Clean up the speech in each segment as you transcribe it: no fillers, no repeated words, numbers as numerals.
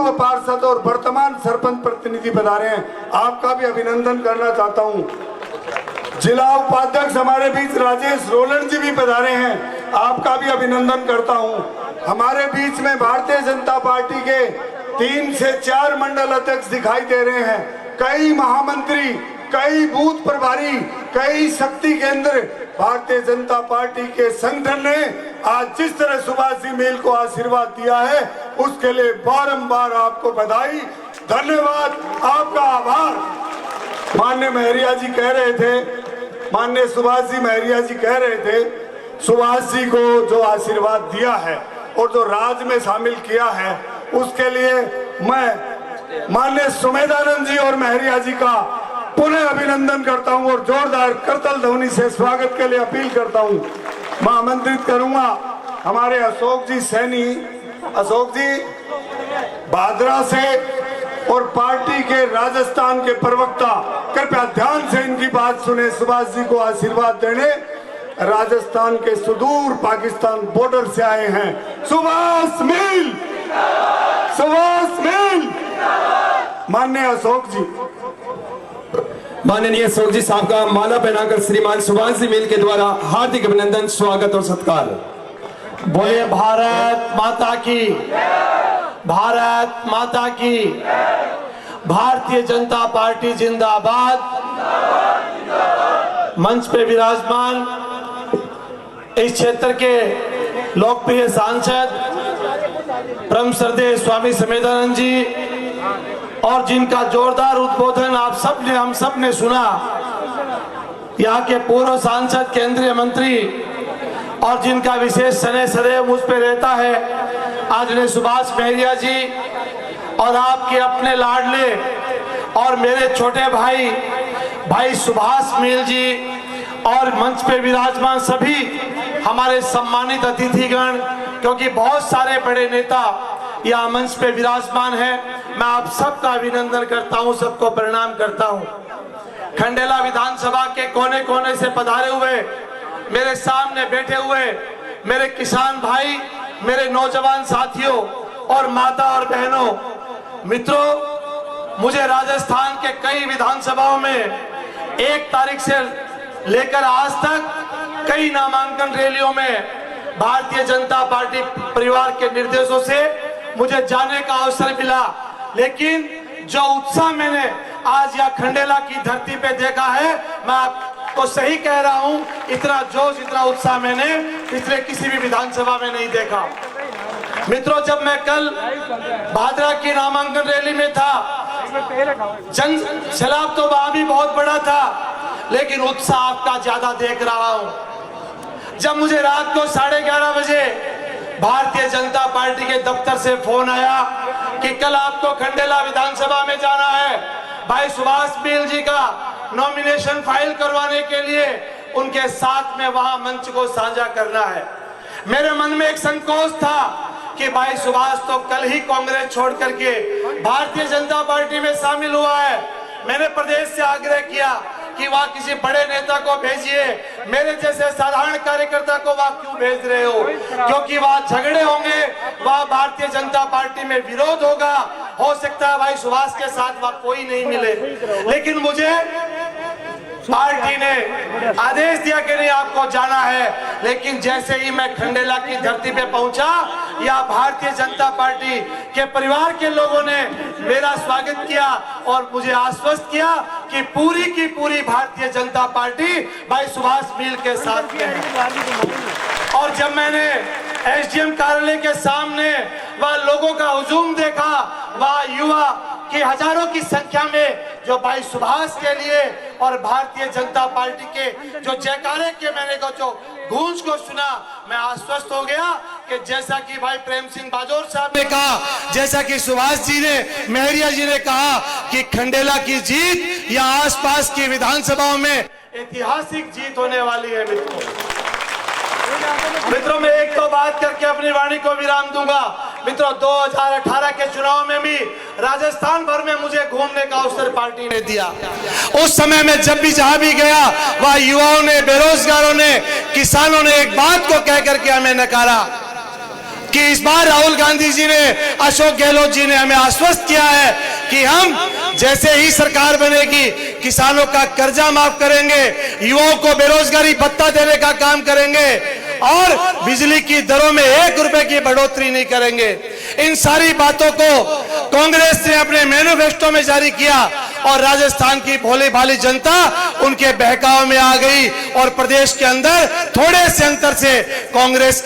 पूर्व पार्षद और वर्तमान सरपंच प्रतिनिधि पधारे हैं, आपका भी अभिनंदन करना चाहता हूं। जिला उपाध्यक्ष हमारे बीच राजेश रोलन जी भी पधारे हैं, आपका भी अभिनंदन करता हूं। हमारे बीच में भारतीय जनता पार्टी के 3 से 4 मंडल अध्यक्ष दिखाई दे रहे हैं, कई महामंत्री, कई बूथ प्रभारी, कई शक्ति केंद्र। भारतीय जनता पार्टी के संगठन ने आज जिस तरह सुभाष जी मील को आशीर्वाद दिया है, उसके लिए बारंबार आपको बधाई, धन्यवाद, आपका आभार। माननीय महरिया जी कह रहे थे, माननीय सुभाष जी महरिया जी कह रहे थे, सुभाष जी को जो आशीर्वाद दिया है और जो राज में शामिल किया है, उसके लिए मैं माननीय सुमेधानंद जी और महरिया जी का पुनः अभिनंदन करता हूं और जोरदार करतल ध्वनि से स्वागत के लिए अपील करता हूं। मैं आमंत्रित करूंगा हमारे अशोक जी सैनी, अशोक जी भादरा से और पार्टी के राजस्थान के प्रवक्ता, कृपया ध्यान से इनकी बात सुने। सुभाष जी को आशीर्वाद देने राजस्थान के सुदूर पाकिस्तान बॉर्डर से आए हैं। सुभाष मील, सुभाष मील। माननीय अशोक जी, माननीय अशोक जी साहब का माला पहनाकर श्रीमान सुभाष जी मील के द्वारा हार्दिक अभिनंदन, स्वागत और सत्कार। बोले भारत माता की, भारत माता की। भारतीय जनता पार्टी जिंदाबाद। मंच पे विराजमान इस क्षेत्र के लोकप्रिय सांसद परम श्रद्धेय स्वामी समेधानंद जी, और जिनका जोरदार उद्बोधन हम सब ने सुना, यहाँ के पूर्व सांसद, केंद्रीय मंत्री, और जिनका विशेष स्नेह सदैव मुझ पे रहता है, आदरणीय सुभाष महरिया जी, और आपके अपने लाडले और मेरे छोटे भाई भाई सुभाष मील जी, और मंच पे विराजमान सभी हमारे सम्मानित अतिथिगण, क्योंकि बहुत सारे बड़े नेता यहाँ मंच पे विराजमान है। मैं आप सबका अभिनंदन करता हूँ, सबको प्रणाम करता हूँ। खंडेला विधानसभा के कोने कोने से पधारे हुए, मेरे सामने बैठे हुए मेरे किसान भाई, मेरे नौजवान साथियों और माता और बहनों, मित्रों, मुझे राजस्थान के कई विधानसभाओं में 1 तारीख से लेकर आज तक कई नामांकन रैलियों में भारतीय जनता पार्टी परिवार के निर्देशों से मुझे जाने का अवसर मिला, लेकिन जो उत्साह मैंने आज यहाँ खंडेला की धरती पे देखा है, मैं आपको सही कह रहा हूँ, इतना जोश, इतना उत्साह मैंने पिछले किसी भी विधानसभा में नहीं देखा। मित्रों, जब मैं कल भादरा की नामांकन रैली में था, जन सैलाब तो वहां भी बहुत बड़ा था, लेकिन उत्साह आपका ज्यादा देख रहा हूं। जब मुझे रात को 11:30 बजे भारतीय जनता पार्टी के दफ्तर से फोन आया कि कल आपको खंडेला विधानसभा में जाना है, भाई सुभाष मील जी का नॉमिनेशन फाइल करवाने के लिए उनके साथ में वहां मंच को साझा करना है, मेरे मन में एक संकोच था कि भाई सुभाष तो कल ही कांग्रेस छोड़ करके भारतीय जनता पार्टी में शामिल हुआ है। मैंने प्रदेश से आग्रह किया कि वहाँ किसी बड़े नेता को भेजिए, मेरे जैसे साधारण कार्यकर्ता को वहाँ क्यों भेज रहे हो, क्योंकि वहाँ झगड़े होंगे, वहाँ भारतीय जनता पार्टी में विरोध होगा, हो सकता है भाई सुभाष के साथ वहाँ कोई नहीं मिले। लेकिन मुझे पार्टी ने आदेश दिया कि नहीं, आपको जाना है। लेकिन जैसे ही मैं खंडेला की धरती पे पहुंचा, या भारतीय जनता पार्टी के परिवार के लोगों ने मेरा स्वागत किया और मुझे आश्वस्त किया कि पूरी की पूरी भारतीय जनता पार्टी भाई सुभाष मील के साथ में है। और जब मैंने एसडीएम कार्यालय के सामने वह लोगों का हुजूम देखा, वह युवा की हजारों की संख्या में जो भाई सुभाष के लिए और भारतीय जनता पार्टी के जो जयकारे के मैंने को जो गूंज को सुना, मैं आश्वस्त हो गया कि जैसा कि भाई प्रेम सिंह बाजोर साहब ने कहा, जैसा कि सुभाष जी ने, महरिया जी ने कहा कि खंडेला की जीत या आसपास की विधानसभाओं में ऐतिहासिक जीत होने वाली है। मित्रों, मैं एक तो बात करके अपनी वाणी को विराम दूंगा। मित्रों, 2018 के चुनाव में भी राजस्थान भर में मुझे घूमने का अवसर पार्टी ने दिया। उस समय में जब भी जहां भी गया, वह युवाओं ने, बेरोजगारों ने, किसानों ने एक बात को कह करके हमें नकारा कि इस बार राहुल गांधी जी ने, अशोक गहलोत जी ने हमें आश्वस्त किया है कि हम जैसे ही सरकार बनेगी किसानों का कर्जा माफ करेंगे, युवाओं को बेरोजगारी भत्ता देने का काम करेंगे और बिजली की दरों में 1 रुपए की बढ़ोतरी नहीं करेंगे। इन सारी बातों को कांग्रेस ने अपने मैनिफेस्टो में जारी किया और राजस्थान की भोली भाली जनता उनके बहकाव में आ गई और प्रदेश के अंदर थोड़े से अंतर से कांग्रेस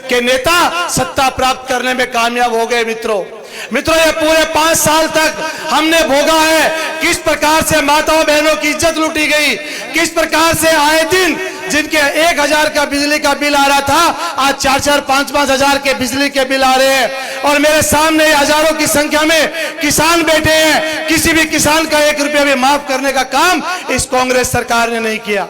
के नेता सत्ता प्राप्त करने में कामयाब हो गए। मित्रों, ये पूरे 5 साल तक हमने भोगा है किस प्रकार से माताओं बहनों की इज्जत लूटी गई, किस प्रकार से आए दिन जिनके 1000 का बिजली का बिल आ रहा था आज 4-4, 5-5 हजार के बिजली के बिल आ रहे हैं। और मेरे सामने हजारों की संख्या में किसान बैठे हैं, किसी भी किसान का 1 रुपया भी माफ करने का काम इस कांग्रेस सरकार ने नहीं किया।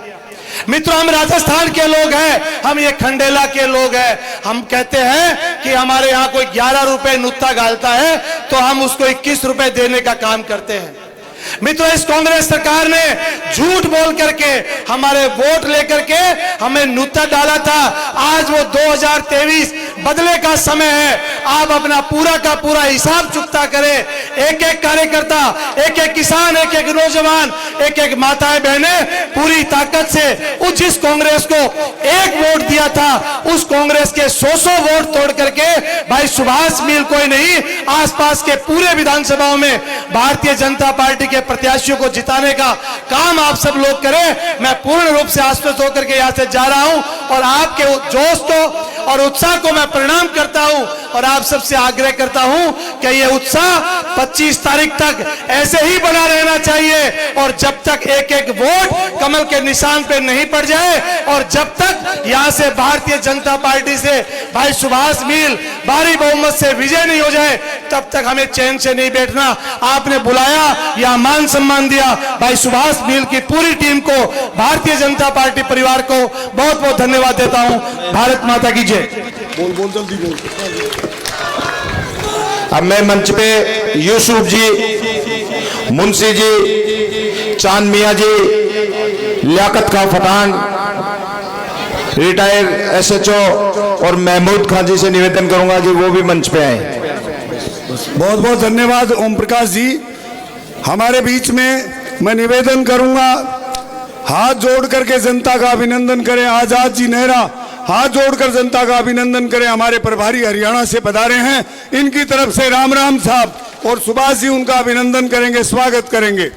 मित्रों, हम राजस्थान के लोग हैं, हम ये खंडेला के लोग हैं। हम कहते हैं कि हमारे यहाँ कोई 11 रुपए नुत्ता गालता है तो हम उसको 21 रुपए देने का काम करते हैं। मित्रों, इस कांग्रेस सरकार ने झूठ बोल करके हमारे वोट लेकर के हमें नुत्ता डाला था। आज वो 2023 बदले का समय है, आप अपना पूरा का पूरा हिसाब चुकता करें। एक एक कार्यकर्ता, एक एक किसान, एक एक नौजवान, एक एक माताएं बहनें पूरी ताकत से उस जिस कांग्रेस को 1 वोट दिया था उस कांग्रेस के 100 वोट तोड़ करके भाई सुभाष मील कोई नहीं, आसपास के पूरे विधानसभाओं में भारतीय जनता पार्टी के प्रत्याशियों को जिताने का काम आप सब लोग करें। मैं पूर्ण रूप से आश्वस्त होकर के यहाँ से जा रहा हूं और आपके जोश को और उत्साह को मैं प्रणाम करता हूं और आप सबसे आग्रह करता हूं कि ये उत्साह 25 तारीख तक ऐसे ही बना रहना चाहिए और जब तक एक एक वोट कमल के निशान पे नहीं पड़ जाए और जब तक यहां से भारतीय जनता पार्टी से भाई सुभाष मील भारी बहुमत से विजय नहीं हो जाए तब तक हमें चैन से नहीं बैठना। आपने बुलाया, या मान सम्मान दिया, भाई सुभाष मील की पूरी टीम को, भारतीय जनता पार्टी परिवार को बहुत बहुत धन्यवाद देता हूं। भारत माता की जय। बोल जल्दी बोल। अब मैं मंच पे यूसुफ जी, मुंशी जी, चांद मियां जी, लियाकत खां पठान, रिटायर एसएचओ और महमूद खान जी से निवेदन करूंगा कि वो भी मंच पे आए। बहुत बहुत धन्यवाद ओम प्रकाश जी। हमारे बीच में मैं निवेदन करूंगा, हाथ जोड़ करके जनता का अभिनंदन करें। आजाद जी नेहरा हाथ जोड़कर जनता का अभिनंदन करें। हमारे प्रभारी हरियाणा से पधारे हैं, इनकी तरफ से राम राम साहब और सुभाष जी उनका अभिनंदन करेंगे, स्वागत करेंगे।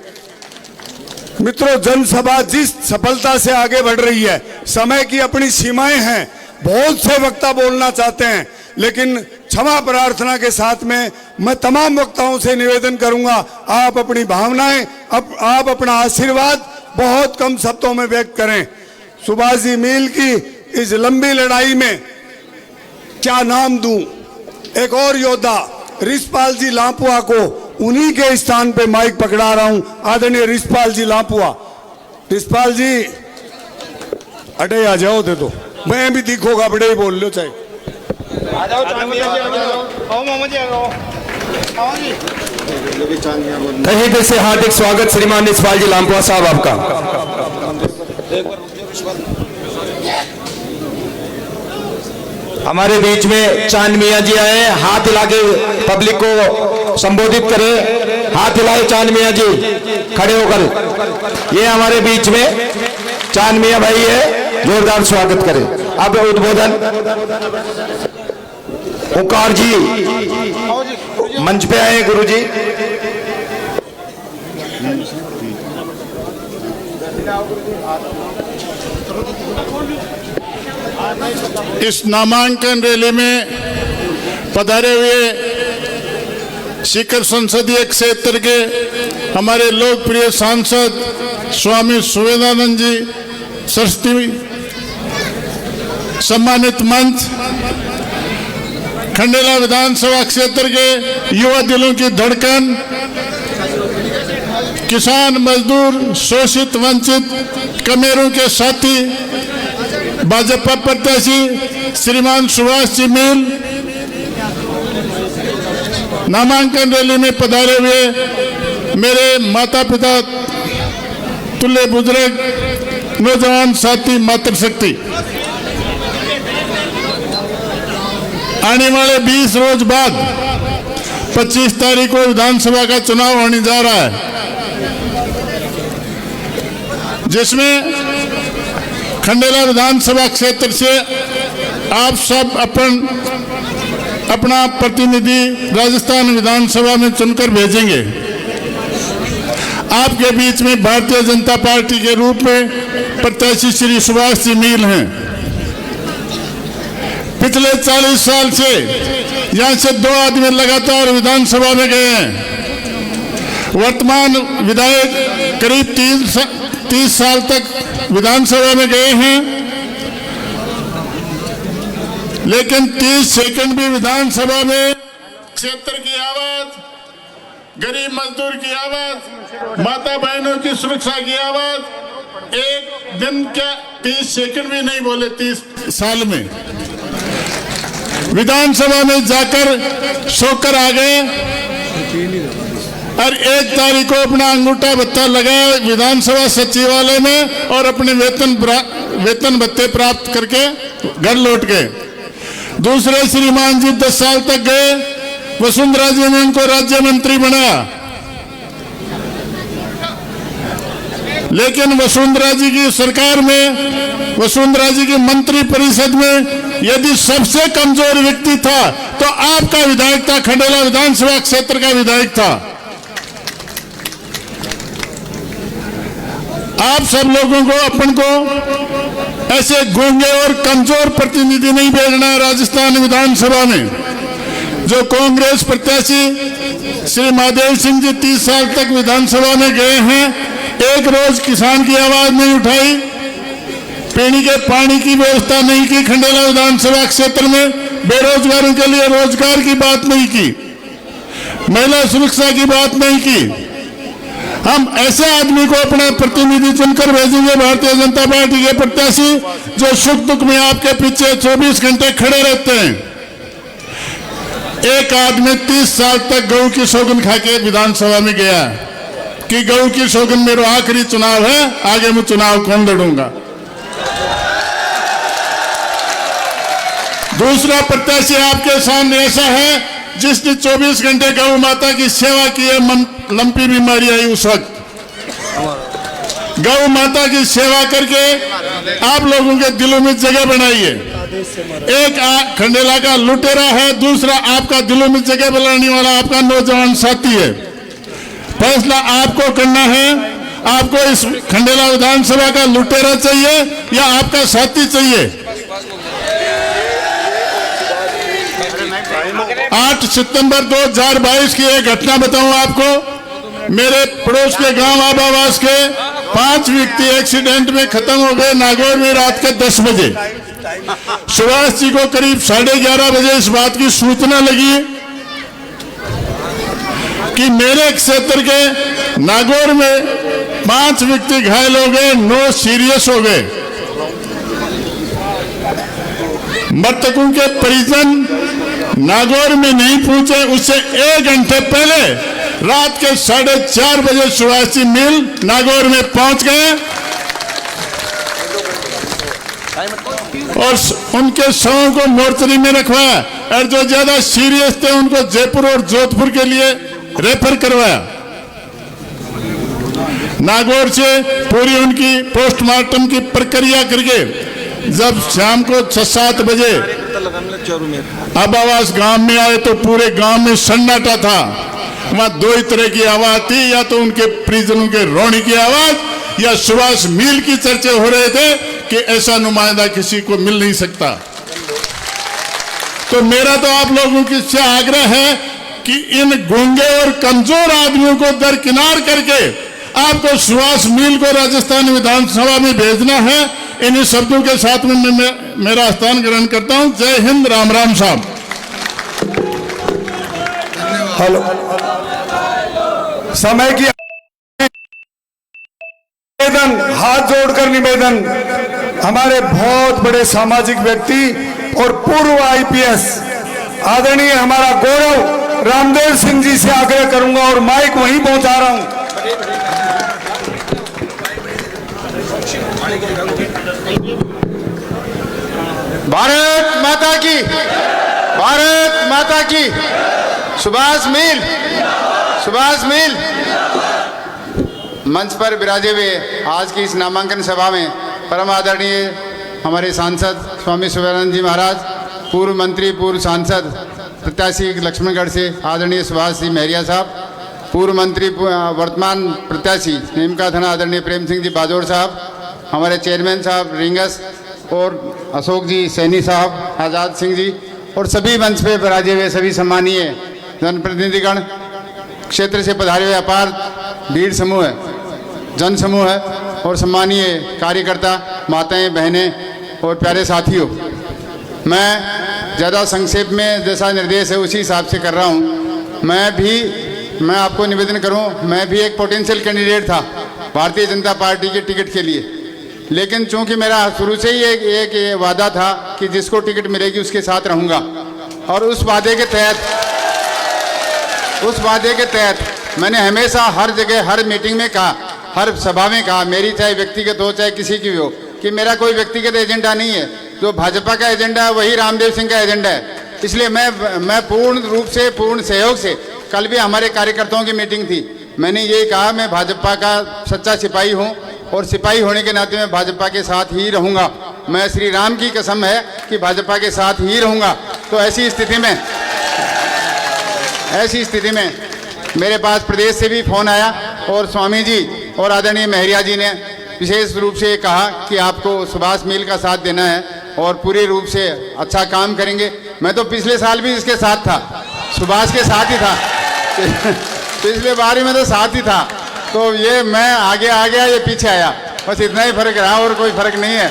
मित्रों, जनसभा जिस सफलता से आगे बढ़ रही है, समय की अपनी सीमाएं हैं, बहुत से वक्ता बोलना चाहते हैं, लेकिन क्षमा प्रार्थना के साथ में मैं तमाम वक्ताओं से निवेदन करूंगा, आप अपनी भावनाएं, आप अपना आशीर्वाद बहुत कम शब्दों में व्यक्त करें। सुभाष जी मील की इस लंबी लड़ाई में क्या नाम दूं, एक और योद्धा रिशपाल जी लापुआ को उन्हीं के स्थान पे माइक पकड़ा रहा हूं, आदरणीय रिशपाल जी लापुआ। रिशपाल जी अटे आ जाओ, दे दो, मैं भी दिखोगा, बड़े ही बोल लो चाहे। तहे दिल से हार्दिक स्वागत श्रीमान रिशपाल जी लापुआ साहब आपका। हमारे बीच में चांद मियां जी आए, हाथ हिला के पब्लिक को संबोधित करें। हाथ हिलाए चांद मियां जी, खड़े होकर। ये हमारे बीच में चांद मियां भाई है, जोरदार स्वागत करें। अब उद्बोधन ओंकार जी मंच पे आए। गुरु जी इस नामांकन रैली में पधारे हुए सीकर संसदीय क्षेत्र के हमारे लोकप्रिय सांसद स्वामी सुवेदानंद जी सरस्वती, सम्मानित मंच, खंडेला विधानसभा क्षेत्र के युवा दिलों की धड़कन, किसान मजदूर, शोषित वंचित कमेरों के साथी, भाजपा प्रत्याशी श्रीमान सुभाष जी मील, नामांकन रैली में पधारे हुए मेरे माता पिता तुल्य बुजुर्ग नौजवान साथी मातृशक्ति, आने वाले 20 रोज बाद 25 तारीख को विधानसभा का चुनाव होने जा रहा है, जिसमें खंडेला विधानसभा क्षेत्र से आप सब अपना प्रतिनिधि राजस्थान विधानसभा में चुनकर भेजेंगे। आपके बीच में भारतीय जनता पार्टी के रूप में प्रत्याशी श्री सुभाष जी मील हैं। पिछले 40 साल से यहां से 2 आदमी लगातार विधानसभा में गए हैं। वर्तमान विधायक करीब 30 साल तक विधानसभा में गए हैं, लेकिन 30 सेकंड भी विधानसभा में क्षेत्र की आवाज, गरीब मजदूर की आवाज, माता बहनों की सुरक्षा की आवाज एक दिन क्या 30 सेकंड भी नहीं बोले 30 साल में। विधानसभा में जाकर सोकर आ गए और 1 तारीख को अपना अंगूठा भत्ता लगाया विधानसभा सचिवालय में और अपने वेतन भत्ते प्राप्त करके घर लौट गए। दूसरे श्रीमान जी 10 साल तक गए, वसुंधरा जी ने उनको राज्य मंत्री बनाया, लेकिन वसुंधरा जी की सरकार में, वसुंधरा जी की मंत्री परिषद में यदि सबसे कमजोर व्यक्ति था तो आपका विधायक था, खंडेला विधानसभा क्षेत्र का विधायक था। आप सब लोगों को अपन को ऐसे गूंगे और कमजोर प्रतिनिधि नहीं भेजना है राजस्थान विधानसभा में। जो कांग्रेस प्रत्याशी श्री महादेव सिंह जी 30 साल तक विधानसभा में गए हैं, एक रोज किसान की आवाज नहीं उठाई, पीने के पानी की व्यवस्था नहीं की, खंडेला विधानसभा क्षेत्र में बेरोजगारों के लिए रोजगार की बात नहीं की, महिला सुरक्षा की बात नहीं की। हम ऐसे आदमी को अपना प्रतिनिधि चुनकर भेजेंगे, भारतीय जनता पार्टी के प्रत्याशी जो सुख दुख में आपके पीछे 24 घंटे खड़े रहते हैं। एक आदमी 30 साल तक गऊ की सौगन खा के विधानसभा में गया कि गऊ की सौगन मेरा आखिरी चुनाव है, आगे मैं चुनाव कौन लड़ूंगा। दूसरा प्रत्याशी आपके सामने ऐसा है जिसने 24 घंटे गौ माता की सेवा की है। लंपी बीमारी आई उस वक्त, गौ माता की सेवा करके आप लोगों के दिलों में जगह बनाई है। एक खंडेला का लुटेरा है, दूसरा आपका दिलों में जगह बनाने वाला आपका नौजवान साथी है। फैसला आपको करना है, आपको इस खंडेला विधानसभा का लुटेरा चाहिए या आपका साथी चाहिए। 8 सितंबर 2022 की एक घटना बताऊं आपको। मेरे पड़ोस के गांव आबावास के 5 व्यक्ति एक्सीडेंट में खत्म हो गए नागौर में रात के 10 बजे। सुभाष जी को करीब 11:30 बजे इस बात की सूचना लगी कि मेरे क्षेत्र के नागौर में 5 व्यक्ति घायल हो गए, 9 सीरियस हो गए। मृतकों के परिजन नागौर में नहीं पहुंचे, उससे 1 घंटे पहले रात के 4:30 बजे सुभाष जी मील नागौर में पहुंच गए और उनके शवों को मोर्चरी में रखवाया और जो ज्यादा सीरियस थे उनको जयपुर और जोधपुर के लिए रेफर करवाया। नागौर से पूरी उनकी पोस्टमार्टम की प्रक्रिया करके जब शाम को 6-7 बजे आबावास गांव में आए तो पूरे गांव में सन्नाटा था। वहां 2 ही तरह की आवाज थी, या तो उनके परिजनों के रोने की आवाज या सुभाष मील की चर्चे हो रहे थे कि ऐसा नुमाइंदा किसी को मिल नहीं सकता। तो मेरा तो आप लोगों की से आग्रह है कि इन गूंगे और कमजोर आदमियों को दरकिनार करके आपको सुभाष मील को राजस्थान विधानसभा में भेजना है। इन्हीं शब्दों के साथ में मैं मेरा स्थान ग्रहण करता हूं। जय हिंद, राम राम साहब। हेलो, समय की निवेदन, हाथ जोड़कर निवेदन, हमारे बहुत बड़े सामाजिक व्यक्ति और पूर्व IPS आदरणीय हमारा गौरव रामदेव सिंह जी से आग्रह करूंगा और माइक वहीं पहुंचा रहा हूं। भारत माता की, भारत माता की। सुभाष मिल, सुभाष मिल। मंच पर विराजे हुए आज की इस नामांकन सभा में परम आदरणीय हमारे सांसद स्वामी शिवानंद जी महाराज, पूर्व मंत्री, पूर्व सांसद प्रत्याशी लक्ष्मणगढ़ से आदरणीय सुभाष जी महरिया साहब, पूर्व मंत्री वर्तमान प्रत्याशी नीमका थाना आदरणीय प्रेम सिंह जी बाजोर साहब, हमारे चेयरमैन साहब रिंगस और अशोक जी सैनी साहब, आज़ाद सिंह जी और सभी मंच पे विराजे हुए सभी सम्मानीय जनप्रतिनिधिगण, क्षेत्र से पधारे हुए अपार भीड़ समूह है, जन समूह है और सम्मानीय कार्यकर्ता, माताएं, बहनें और प्यारे साथियों, मैं ज़्यादा संक्षेप में जैसा निर्देश है उसी हिसाब से कर रहा हूँ। मैं आपको निवेदन करूँ, मैं भी एक पोटेंशियल कैंडिडेट था भारतीय जनता पार्टी के टिकट के लिए, लेकिन चूंकि मेरा शुरू से ही एक वादा था कि जिसको टिकट मिलेगी उसके साथ रहूँगा, और उस वादे के तहत मैंने हमेशा हर जगह, हर मीटिंग में कहा, हर सभा में कहा, मेरी चाहे व्यक्तिगत हो चाहे किसी की भी हो, कि मेरा कोई व्यक्तिगत एजेंडा नहीं है। जो भाजपा का एजेंडा है वही रामदेव सिंह का एजेंडा है। इसलिए मैं पूर्ण रूप से, पूर्ण सहयोग से, कल भी हमारे कार्यकर्ताओं की मीटिंग थी, मैंने यही कहा मैं भाजपा का सच्चा सिपाही हूँ और सिपाही होने के नाते मैं भाजपा के साथ ही रहूँगा। मैं श्री राम की कसम है कि भाजपा के साथ ही रहूँगा। तो ऐसी स्थिति में मेरे पास प्रदेश से भी फोन आया और स्वामी जी और आदरणीय महरिया जी ने विशेष रूप से कहा कि आपको सुभाष मिल का साथ देना है और पूरी रूप से अच्छा काम करेंगे। मैं तो पिछले साल भी इसके साथ था, सुभाष के साथ ही था पिछले बार में तो साथ ही था। तो ये मैं आगे आ गया, ये पीछे आया, बस इतना ही फर्क रहा और कोई फर्क नहीं है।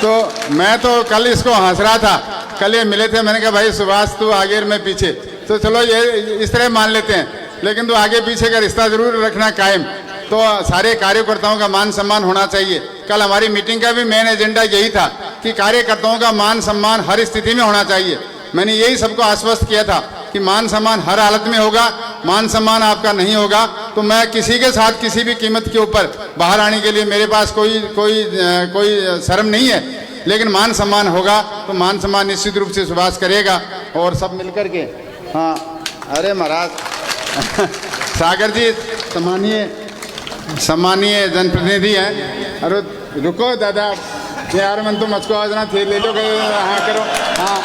तो मैं तो कल इसको हंस रहा था, कल ये मिले थे, मैंने कहा भाई सुभाष तू आगे और मैं पीछे, तो चलो ये इस तरह मान लेते हैं, लेकिन तो आगे पीछे का रिश्ता जरूर रखना कायम। तो सारे कार्यकर्ताओं का मान सम्मान होना चाहिए। कल हमारी मीटिंग का भी मेन एजेंडा यही था कि कार्यकर्ताओं का मान सम्मान हर स्थिति में होना चाहिए। मैंने यही सबको आश्वस्त किया था कि मान सम्मान हर हालत में होगा, मान सम्मान आपका नहीं होगा तो मैं किसी के साथ किसी भी कीमत के ऊपर बाहर आने के लिए मेरे पास कोई शर्म नहीं है, लेकिन मान सम्मान होगा तो मान सम्मान निश्चित रूप से सुभाष करेगा। और सब मिलकर के, हाँ, अरे महाराज सागर जी सम्मानीय जनप्रतिनिधि हैं। अरे रुको दादा यार, मन तो मुझको आज ना थे ले लो, हाँ करो, हाँ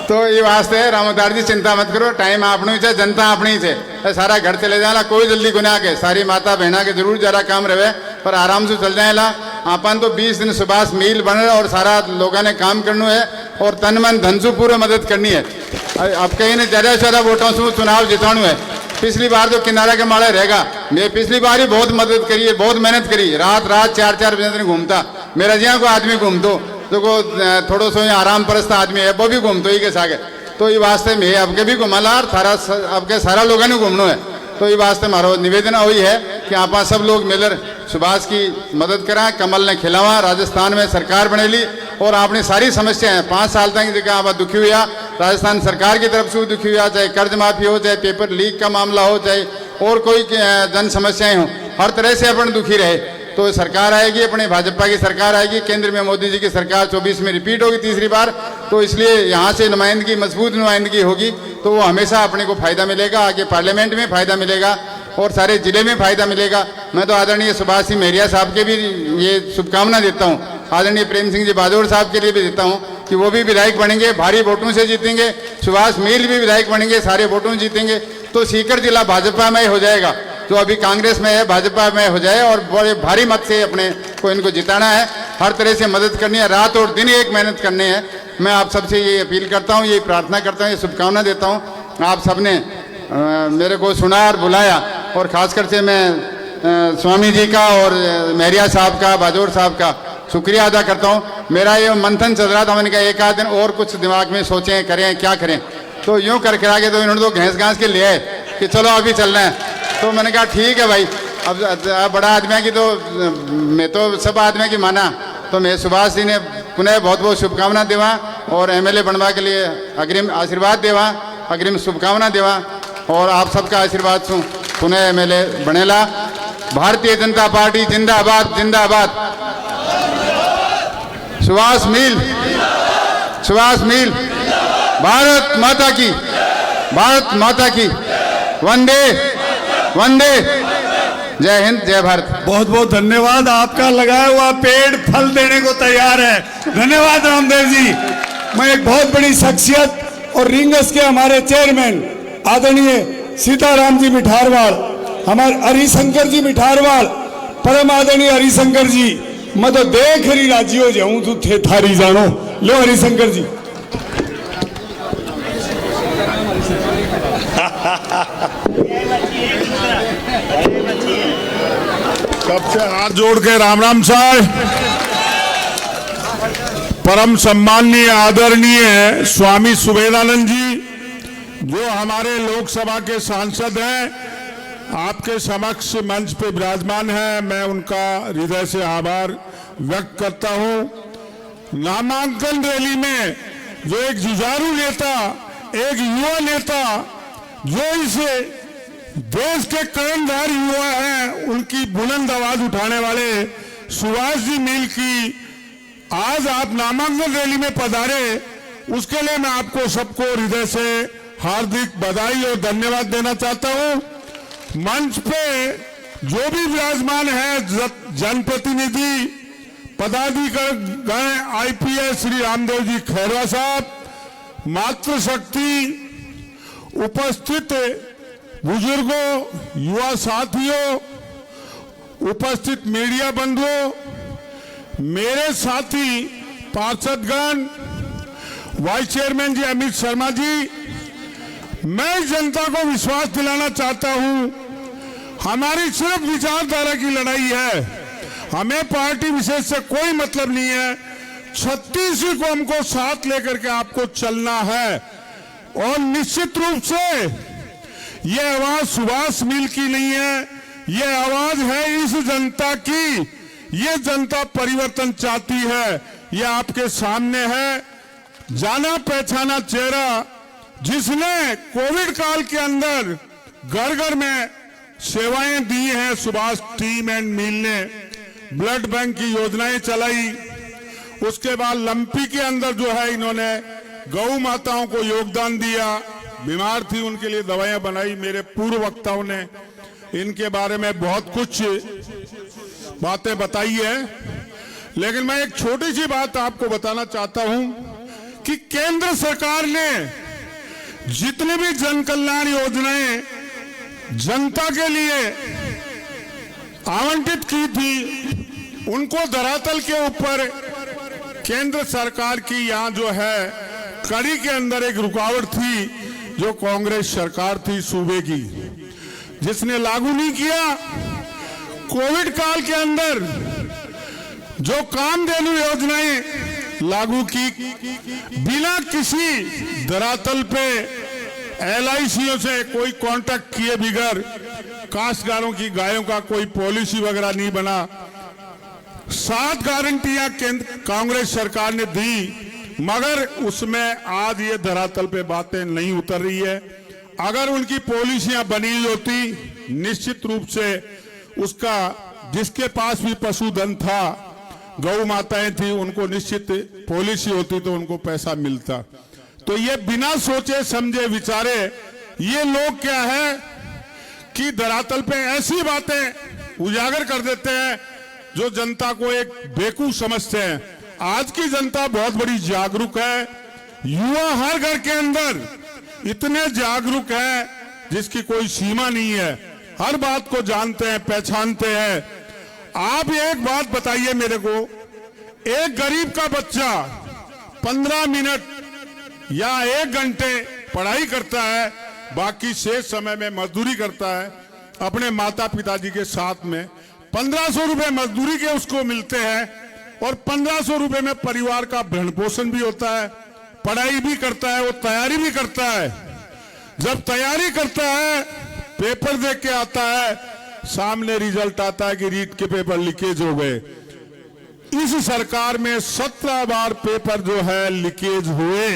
तो ये वास्ते है रामोदार जी, चिंता मत करो, टाइम आपने ही, जनता अपनी ही है, सारा घर चले जाना, कोई जल्दी गुना के, सारी माता बहना के जरूर जरा काम रहे पर आराम से चल जाए ला। अपन तो 20 दिन सुभाष मिल बने और सारा लोगों ने काम करना है और तन मन धन से पूरा मदद करनी है। अब कहीं ने ज़्यादा से ज़्यादा वोटों से चुनाव जिताणु है। पिछली बार जो किनारा के माड़े रहेगा, मैं पिछली बार ही बहुत मदद करी है, बहुत मेहनत करी, रात 4-4 बजे तक घूमता, मेरा जिया को आदमी घूमतो, तो को थोड़ो सो आराम परस्त आदमी है वो भी घूमतो ही के सागे। तो ये वास्ते में अब भी घुमाला और अब के सारा लोगों ने घूमना है। तो ये वास्ते मारो निवेदन वही है कि आप सब लोग मिलकर सुभाष की मदद करा। कमल ने खिलावा, राजस्थान में सरकार बनेली और आपने सारी समस्याएं 5 साल तक जगह आप दुखी हुआ, राजस्थान सरकार की तरफ से दुखी हुआ, चाहे कर्ज माफी हो, चाहे पेपर लीक का मामला हो, चाहे और कोई जन समस्याएं हो, हर तरह से अपन दुखी रहे। तो सरकार आएगी, अपनी भाजपा की सरकार आएगी, केंद्र में मोदी जी की सरकार 24 में रिपीट होगी तीसरी बार। तो इसलिए यहाँ से नुमाइंदगी, मजबूत नुमाइंदगी होगी तो वो हमेशा अपने को फायदा मिलेगा, आगे पार्लियामेंट में फायदा मिलेगा और सारे जिले में फायदा मिलेगा। मैं तो आदरणीय सुभाष सिंह महरिया साहब के भी ये शुभकामना देता हूँ, आदरणीय प्रेम सिंह जी बाजोर साहब के लिए भी देता हूँ कि वो भी विधायक बनेंगे, भारी वोटों से जीतेंगे। सुभाष मिल भी विधायक बनेंगे, सारे वोटों से जीतेंगे तो सीकर जिला भाजपा में हो जाएगा, जो अभी कांग्रेस में है भाजपा में हो जाए और बड़े भारी मत से अपने को इनको जिताना है, हर तरह से मदद करनी है, रात और दिन एक मेहनत करनी है। मैं आप सबसे ये अपील करता हूँ, ये प्रार्थना करता हूँ, ये शुभकामना देता हूँ। आप सबने मेरे को सुना और बुलाया और ख़ासकर से मैं स्वामी जी का और महरिया साहब का, बाजोर साहब का शुक्रिया अदा करता हूँ। मेरा ये मंथन चल रहा था, मैंने कहा एक आध दिन और कुछ दिमाग में सोचें, करें, क्या करें। तो यूँ कर के तो इन्होंने तो घास के ले आए कि चलो अभी चलना है। तो मैंने कहा ठीक है भाई, अब बड़ा आदमी की तो मैं तो सब आदमी की माना, तो मैं सुभाष जी ने पुनः बहुत बहुत शुभकामना देवा और MLA बनवा के लिए अग्रिम आशीर्वाद देवा, अग्रिम शुभकामना देवा और आप सबका आशीर्वाद सु पुनः MLA बनेला। भारतीय जनता पार्टी जिंदाबाद, जिंदाबाद। सुभाष मिल, सुभाष मिल। भारत माता की, भारत माता की, वंदे वंदे, जय हिंद, जय भारत। बहुत बहुत धन्यवाद। आपका लगाया हुआ पेड़ फल देने को तैयार है। धन्यवाद रामदेव जी। मैं एक बहुत बड़ी शख्सियत और रिंगस के हमारे चेयरमैन आदरणीय सीताराम जी मिठारवाल, हमारे हरिशंकर जी मिठारवाल, परम आदरणीय हरिशंकर जी, मैं तो देख रही राजी हो जाऊं तू थे थारी जानो। लो हरिशंकर जी। सबसे हाथ जोड़ के राम राम साहब। परम सम्माननीय आदरणीय स्वामी सुबेदानंद जी, जो हमारे लोकसभा के सांसद हैं, आपके समक्ष मंच पे विराजमान है, मैं उनका हृदय से आभार व्यक्त करता हूं। नामांकन रैली में जो एक जुझारू नेता, एक युवा नेता, जो इसे देश के कर्णधार युवा हैं, उनकी बुलंद आवाज उठाने वाले सुभाष जी मील की आज आप नामांकन रैली में पधारे, उसके लिए मैं आपको सबको हृदय से हार्दिक बधाई और धन्यवाद देना चाहता हूं। मंच पे जो भी विराजमान है जनप्रतिनिधि, पदाधिकारी, आईपीएस श्री रामदेव जी खैरवा साहब, मातृशक्ति, उपस्थित बुजुर्गों, युवा साथियों, उपस्थित मीडिया बंधुओं, मेरे साथी पार्षदगण, वाइस चेयरमैन जी अमित शर्मा जी, मैं जनता को विश्वास दिलाना चाहता हूं, हमारी सिर्फ विचारधारा की लड़ाई है, हमें पार्टी विशेष से कोई मतलब नहीं है। 36 को हमको साथ लेकर के आपको चलना है और निश्चित रूप से ये आवाज सुभाष मील की नहीं है, ये आवाज है इस जनता की। ये जनता परिवर्तन चाहती है, ये आपके सामने है। जाना पहचाना चेहरा, जिसने कोविड काल के अंदर घर घर में सेवाएं दी हैं, सुभाष टीम एंड मील ने ब्लड बैंक की योजनाएं चलाई। उसके बाद लंपी के अंदर जो है इन्होंने गौ माताओं को योगदान दिया, बीमार थी उनके लिए दवाइयां बनाई। मेरे पूर्व वक्ताओं ने इनके बारे में बहुत कुछ बातें बताई है, लेकिन मैं एक छोटी सी बात आपको बताना चाहता हूं कि केंद्र सरकार ने जितने भी जन कल्याण योजनाएं जनता के लिए आवंटित की थी, उनको धरातल के ऊपर केंद्र सरकार की यहां जो है कड़ी के अंदर एक रुकावट थी, जो कांग्रेस सरकार थी सूबे की, जिसने लागू नहीं किया। कोविड काल के अंदर जो कामधेनु योजनाएं लागू की, बिना किसी धरातल पे एलआईसीओ से कोई कांटेक्ट किए बगैर, काश्तकारों की गायों का कोई पॉलिसी वगैरह नहीं बना। 7 गारंटियां कांग्रेस सरकार ने दी, मगर उसमें आज ये धरातल पे बातें नहीं उतर रही है। अगर उनकी पॉलिसियां बनी होती, निश्चित रूप से उसका, जिसके पास भी पशुधन था, गौ माताएं थी, उनको निश्चित पॉलिसी होती तो उनको पैसा मिलता। तो ये बिना सोचे समझे विचारे ये लोग क्या है कि धरातल पे ऐसी बातें उजागर कर देते हैं जो जनता को एक बेवकूफ समझते हैं। आज की जनता बहुत बड़ी जागरूक है, युवा हर घर के अंदर इतने जागरूक है जिसकी कोई सीमा नहीं है, हर बात को जानते हैं, पहचानते हैं। आप एक बात बताइए मेरे को, एक गरीब का बच्चा 15 मिनट या 1 घंटे पढ़ाई करता है, बाकी शेष समय में मजदूरी करता है अपने माता पिताजी के साथ में। 1500 रुपए मजदूरी के उसको मिलते हैं और 1500 रुपए में परिवार का भरण पोषण भी होता है, पढ़ाई भी करता है, वो तैयारी भी करता है। जब तैयारी करता है, पेपर देख के आता है, सामने रिजल्ट आता है कि रीट के पेपर लीकेज हो गए। इस सरकार में 17 बार पेपर जो है लीकेज हुए,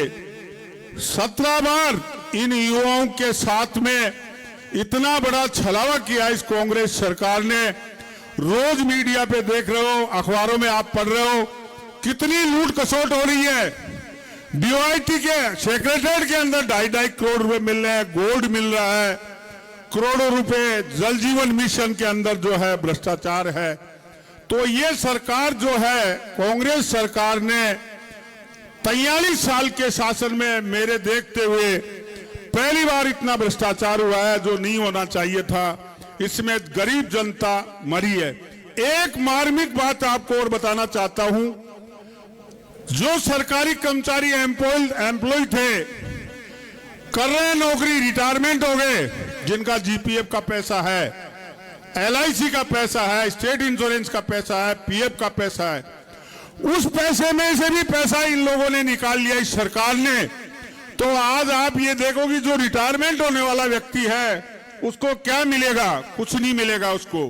17 बार इन युवाओं के साथ में इतना बड़ा छलावा किया इस कांग्रेस सरकार ने। रोज मीडिया पे देख रहे हो, अखबारों में आप पढ़ रहे हो, कितनी लूट खसोट हो रही है। डीओआईटी के सेक्रेटरीट के अंदर 2.5 करोड़ रुपए मिल रहे हैं, गोल्ड मिल रहा है, करोड़ों रुपए जल जीवन मिशन के अंदर जो है भ्रष्टाचार है। तो ये सरकार जो है, कांग्रेस सरकार ने 43 साल के शासन में मेरे देखते हुए पहली बार इतना भ्रष्टाचार हुआ है जो नहीं होना चाहिए था। इसमें गरीब जनता मरी है। एक मार्मिक बात आपको और बताना चाहता हूं, जो सरकारी कर्मचारी एम्प्लॉय थे, कर रहे हैं नौकरी, रिटायरमेंट हो गए, जिनका जीपीएफ का पैसा है, एलआईसी का पैसा है, स्टेट इंश्योरेंस का पैसा है, पीएफ का पैसा है, उस पैसे में से भी पैसा इन लोगों ने निकाल लिया इस सरकार ने। तो आज आप ये देखोगे जो रिटायरमेंट होने वाला व्यक्ति है उसको क्या मिलेगा? कुछ नहीं मिलेगा, उसको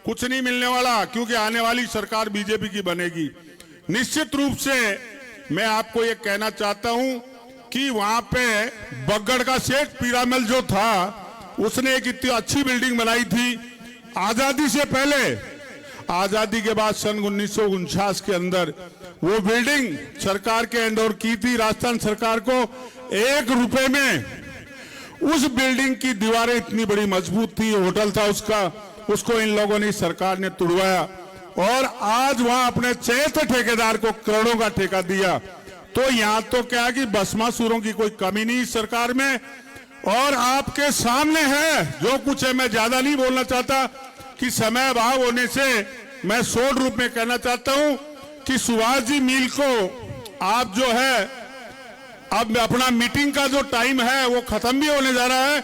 कुछ नहीं मिलने वाला, क्योंकि आने वाली सरकार बीजेपी की बनेगी। निश्चित रूप से मैं आपको ये कहना चाहता हूं कि वहां पे बगड़ का सेठ पीरामल जो था, उसने एक इतनी अच्छी बिल्डिंग बनाई थी आजादी से पहले। आजादी के बाद सन 1949 के अंदर वो बिल्डिंग सरकार के हैंडओवर की थी राजस्थान सरकार को 1 रुपए में। उस बिल्डिंग की दीवारें इतनी बड़ी मजबूत थी, होटल था उसका, उसको इन लोगों ने, सरकार ने तोड़वाया और आज वहां अपने चैत्र ठेकेदार को करोड़ों का ठेका दिया। तो यहां तो क्या है कि भस्मासुरों की कोई कमी नहीं सरकार में। और आपके सामने है जो कुछ है, मैं ज्यादा नहीं बोलना चाहता कि समय अभाव होने से मैं शॉर्ट रूप में कहना चाहता हूं कि सुभाष जी मिल को आप जो है, अब अपना मीटिंग का जो टाइम है वो खत्म भी होने जा रहा है,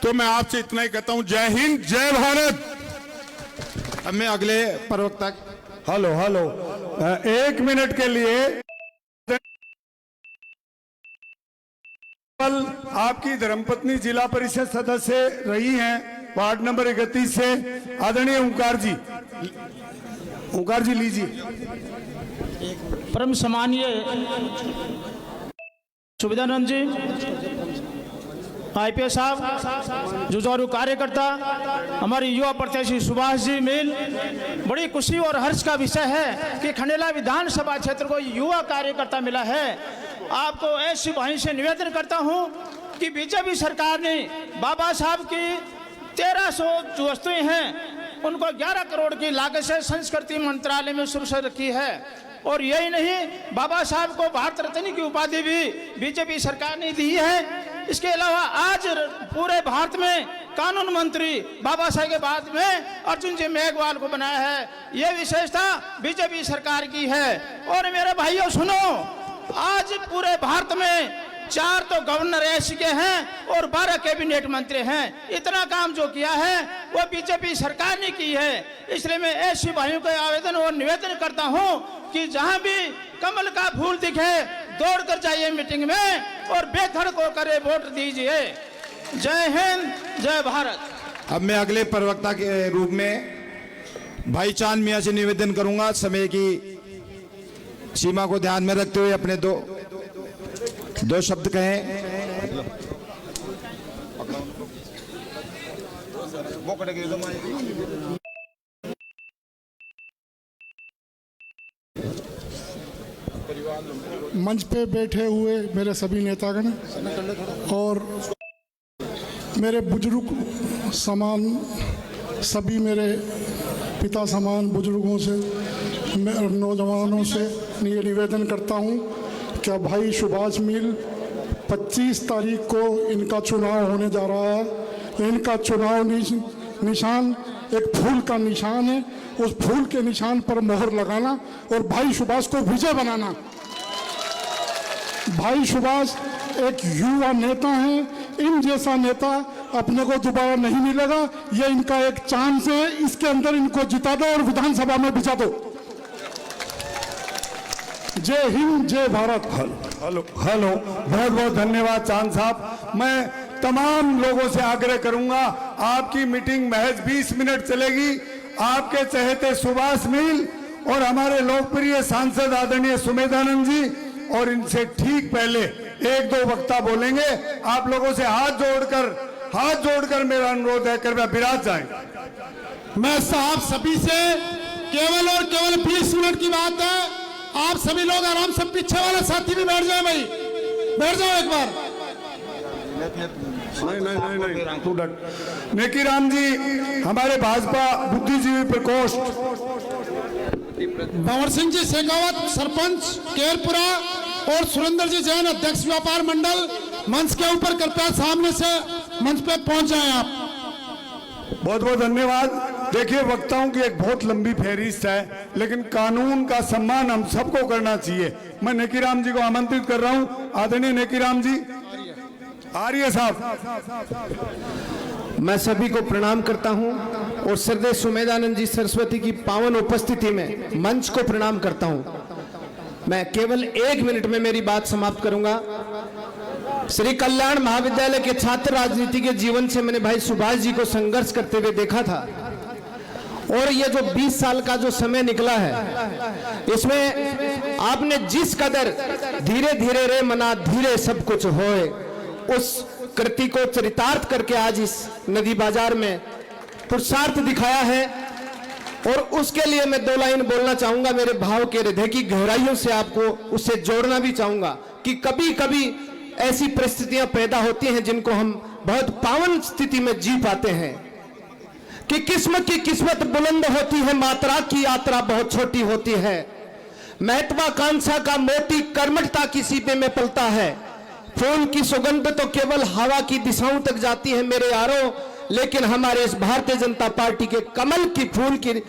तो मैं आपसे इतना ही कहता हूं, जय हिंद, जय भारत। अब मैं अगले प्रवक्ता हेलो 1 मिनट के लिए आपकी धर्मपत्नी जिला परिषद सदस्य रही हैं वार्ड नंबर 31 से आदरणीय ओंकार जी लीजिए। परम सम्मानीय सुविधानंद जी, आईपीएस साहब, जुझारू कार्यकर्ता, हमारे युवा प्रत्याशी सुभाष जी मिल, बड़ी खुशी और हर्ष का विषय है कि खंडेला विधानसभा क्षेत्र को युवा कार्यकर्ता मिला है। आपको ऐसी भाई से निवेदन करता हूं कि बीजेपी सरकार ने बाबा साहब की 1300 जो वस्तुएं हैं उनको 11 करोड़ की लागत से संस्कृति मंत्रालय में सुरक्षित रखी है। और यही नहीं, बाबा साहब को भारत रत्न की उपाधि भी बीजेपी सरकार ने दी है। इसके अलावा आज पूरे भारत में कानून मंत्री बाबा साहब के बाद में अर्जुन जी मेघवाल को बनाया है। यह विशेषता बीजेपी सरकार की है। और मेरे भाइयों सुनो, आज पूरे भारत में 4 तो गवर्नर ऐसे के हैं और 12 कैबिनेट मंत्री हैं। इतना काम जो किया है वो बीजेपी सरकार ने की है। इसलिए मैं ऐसे भाइयों को आवेदन और निवेदन करता हूं कि जहां भी कमल का फूल दिखे दौड़ कर जाइए मीटिंग में और बेधड़क होकर वोट दीजिए। जय हिंद, जय भारत। अब मैं अगले प्रवक्ता के रूप में भाई चांद मियां से निवेदन करूंगा, समय की सीमा को ध्यान में रखते हुए अपने दो शब्द कहें। मंच पे बैठे हुए मेरे सभी नेतागण और मेरे बुजुर्ग समान सभी मेरे पिता समान बुजुर्गों से, मैं नौजवानों से ये निवेदन करता हूँ कि भाई सुभाष मिल 25 तारीख को इनका चुनाव होने जा रहा है। इनका चुनाव निशान एक फूल का निशान है। उस फूल के निशान पर मोहर लगाना और भाई सुभाष को विजय बनाना। भाई सुभाष एक युवा नेता है। इन जैसा नेता अपने को दोबारा नहीं मिलेगा। ये इनका एक चांस है, इसके अंदर इनको जिता दो और विधानसभा में भिजा दो। जय हिंद, जय भारत। हेलो बहुत बहुत धन्यवाद चांद साहब। मैं तमाम लोगों से आग्रह करूंगा, आपकी मीटिंग महज 20 मिनट चलेगी। आपके चहेते सुभाष मिल और हमारे लोकप्रिय सांसद आदरणीय सुमेधानंद जी और इनसे ठीक पहले 1-2 वक्ता बोलेंगे। आप लोगों से हाथ जोड़कर मेरा अनुरोध है, कृपया विराज जाएं। मैं साहब सभी से केवल और केवल 20 मिनट की बात है। आप सभी लोग आराम से, पीछे वाले साथी भी बैठ जाए भाई। बैठ जाओ एक बार। नहीं तू डट। नेकीराम जी हमारे भाजपा बुद्धिजीवी प्रकोष्ठ, भंवर सिंह जी शेखावत सरपंच केरपुरा और सुरेंद्र जी जैन अध्यक्ष व्यापार मंडल मंच के ऊपर कृपया सामने से मंच पे पहुंच जाएं आप। बहुत बहुत धन्यवाद। देखिए वक्ताओं की एक बहुत लंबी फहरिस्त है, लेकिन कानून का सम्मान हम सबको करना चाहिए। मैं नेकीराम जी को आमंत्रित कर रहा हूं। आदरणीय नेकीराम जी आर्य साहब। मैं सभी को प्रणाम करता हूं और श्रद्धेय सुमेधानंद जी सरस्वती की पावन उपस्थिति में मंच को प्रणाम करता हूं। मैं केवल 1 मिनट में मेरी बात समाप्त करूंगा। श्री कल्याण महाविद्यालय के छात्र राजनीति के जीवन से मैंने भाई सुभाष जी को संघर्ष करते हुए देखा था, और ये जो 20 साल का जो समय निकला है, इसमें आपने जिस कदर धीरे धीरे रे मना धीरे सब कुछ होए, उस कृति को चरितार्थ करके आज इस नदी बाजार में पुरुषार्थ दिखाया है। और उसके लिए मैं 2 लाइन बोलना चाहूंगा, मेरे भाव के हृदय की गहराइयों से आपको उससे जोड़ना भी चाहूंगा कि कभी कभी ऐसी परिस्थितियां पैदा होती हैं जिनको हम बहुत पावन स्थिति में जी पाते हैं कि किस्मत की किस्मत बुलंद होती है, मात्रा की यात्रा बहुत छोटी होती है। महत्वाकांक्षा का मोती कर्मठता की सीपे में पलता है। फूल की सुगंध तो केवल हवा की दिशाओं तक जाती है मेरे यारों, लेकिन हमारे इस भारतीय जनता पार्टी के कमल की फूल की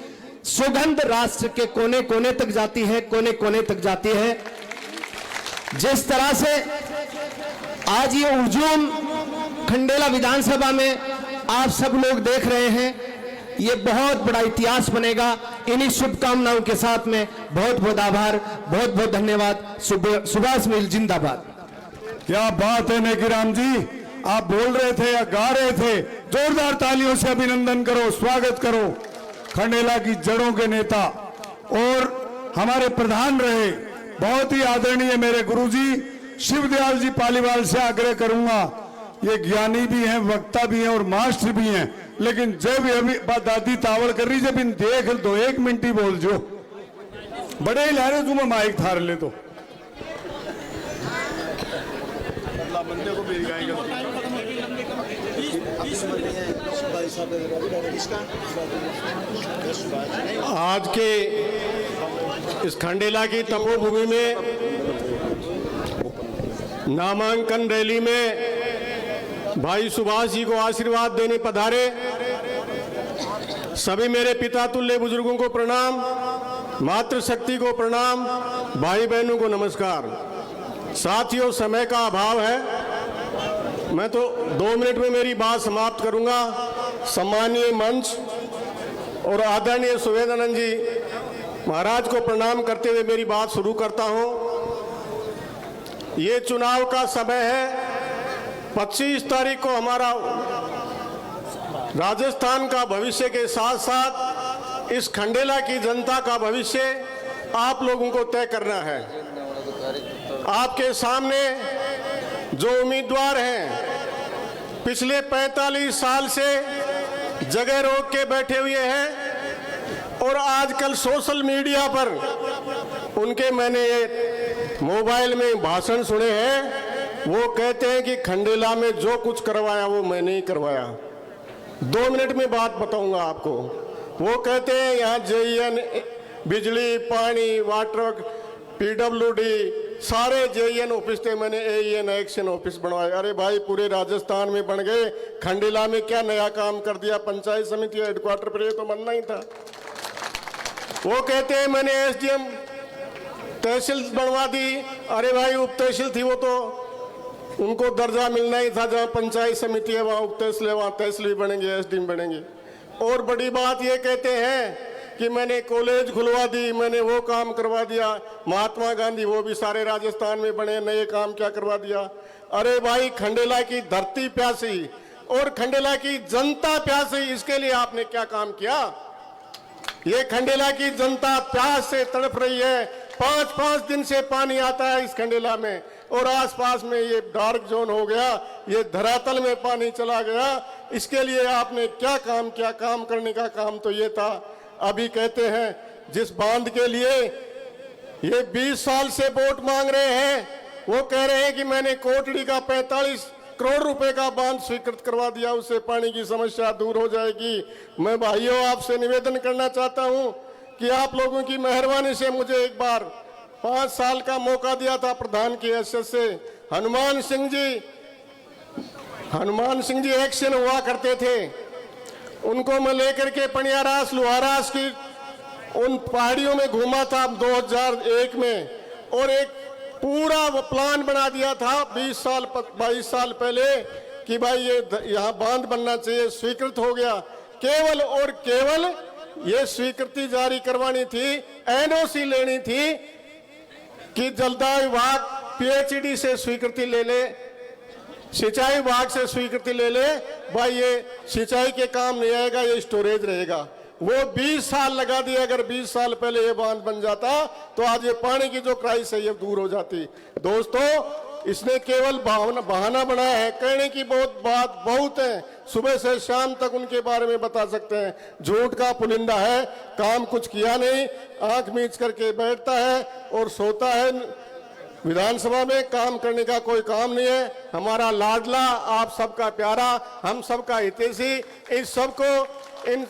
सुगंध राष्ट्र के कोने कोने तक जाती है, कोने कोने तक जाती है। जिस तरह से आज ये हुजूम खंडेला विधानसभा में आप सब लोग देख रहे हैं, ये बहुत बड़ा इतिहास बनेगा। इन्हीं शुभकामनाओं के साथ में बहुत बहुत आभार, बहुत बहुत धन्यवाद। सुभाष मिल जिंदाबाद। क्या बात है नेकीराम जी, आप बोल रहे थे या गा रहे थे? जोरदार तालियों से अभिनंदन करो, स्वागत करो। खंडेला की जड़ों के नेता और हमारे प्रधान रहे, बहुत ही आदरणीय मेरे गुरुजी शिवदयाल जी पालीवाल से आग्रह करूंगा, ये ज्ञानी भी हैं, वक्ता भी हैं और मास्टर भी हैं, लेकिन जब अभी दादी तावड़ कर रही, जब इन देख दो 1 मिनट ही बोल जो, बड़े ही लहरे तुम्हें माइक थार ले तो बंदे को भी आज के इस खंडेला की तपोभूमि में नामांकन रैली में भाई सुभाष जी को आशीर्वाद देने पधारे सभी मेरे पिता तुल्य बुजुर्गों को प्रणाम, मातृशक्ति को प्रणाम, भाई बहनों को नमस्कार। साथियों, समय का अभाव है, मैं तो 2 मिनट में मेरी बात समाप्त करूंगा। सम्मानीय मंच और आदरणीय सुमेधानंद जी महाराज को प्रणाम करते हुए मेरी बात शुरू करता हूं। ये चुनाव का समय है। 25 तारीख को हमारा राजस्थान का भविष्य के साथ साथ इस खंडेला की जनता का भविष्य आप लोगों को तय करना है। आपके सामने जो उम्मीदवार हैं, पिछले 45 साल से जगह रोक के बैठे हुए हैं और आजकल सोशल मीडिया पर उनके मैंने मोबाइल में भाषण सुने हैं। वो कहते हैं कि खंडेला में जो कुछ करवाया वो मैंने ही करवाया। 2 मिनट में बात बताऊंगा आपको। वो कहते हैं यहाँ जेईएन, बिजली, पानी, वाटर, पीडब्ल्यूडी सारे जेईएन ऑफिस थे, मैंने एईएन एक्शन ऑफिस बनवाए। अरे भाई, पूरे राजस्थान में बन गए, खंडेला में क्या नया काम कर दिया? पंचायत समिति हेडक्वार्टर पर ये तो बनना ही था। वो कहते हैं मैंने एसडीएम तहसील बनवा दी। अरे भाई, उप तहसील थी वो तो उनको दर्जा मिलना ही था। जहाँ पंचायत समिति है वहाँ उप तहसील है, वहाँ तहसील भी बनेंगे, एसडीएम बनेंगे। और बड़ी बात ये कहते हैं कि मैंने कॉलेज खुलवा दी, मैंने वो काम करवा दिया। महात्मा गांधी वो भी सारे राजस्थान में बने, नए काम क्या करवा दिया। अरे भाई, खंडेला की धरती प्यासी और खंडेला की जनता प्यासी, इसके लिए आपने क्या काम किया? ये खंडेला की जनता प्यास से तड़प रही है। 5-5 दिन से पानी आता है इस खंडेला में और आसपास में ये डार्क जोन हो गया, ये धरातल में पानी चला गया। इसके लिए आपने क्या काम किया? काम करने का काम तो ये था। अभी कहते हैं जिस बांध के लिए ये 20 साल से वोट मांग रहे हैं, वो कह रहे हैं कि मैंने कोटड़ी का 45 करोड़ रुपए का बांध स्वीकृत करवा दिया, उससे पानी की समस्या दूर हो जाएगी। मैं भाइयों आपसे निवेदन करना चाहता हूं कि आप लोगों की मेहरबानी से मुझे एक बार 5 साल का मौका दिया था प्रधान की हैसियत से। हनुमान सिंह जी एक्शन हुआ करते थे, उनको मैं लेकर के पनियारास लुहारास की उन पहाड़ियों में घूमा था 2001 में, और एक पूरा वो प्लान बना दिया था 22 साल पहले कि भाई ये यहाँ बांध बनना चाहिए। स्वीकृत हो गया, केवल और केवल ये स्वीकृति जारी करवानी थी, एनओसी लेनी थी कि जलदाय विभाग पीएचईडी से स्वीकृति ले ले, सिंचाई विभाग से स्वीकृति ले ले, भाई ये सिंचाई के काम नहीं आएगा, ये स्टोरेज रहेगा। वो 20 साल लगा दिए। अगर 20 साल पहले ये बांध बन जाता तो आज ये पानी की जो क्राइसिस है ये दूर हो जाती। दोस्तों, इसने केवल बहाना बनाया है, कहने की बात बहुत है, सुबह से शाम तक उनके बारे में बता सकते हैं। झूठ का पुलिंदा है, काम कुछ किया नहीं, आंख मीच करके बैठता है और सोता है। विधानसभा में काम करने का कोई काम नहीं है। हमारा लाडला, आप सबका प्यारा, हम सबका हितैषी, इस सबको इन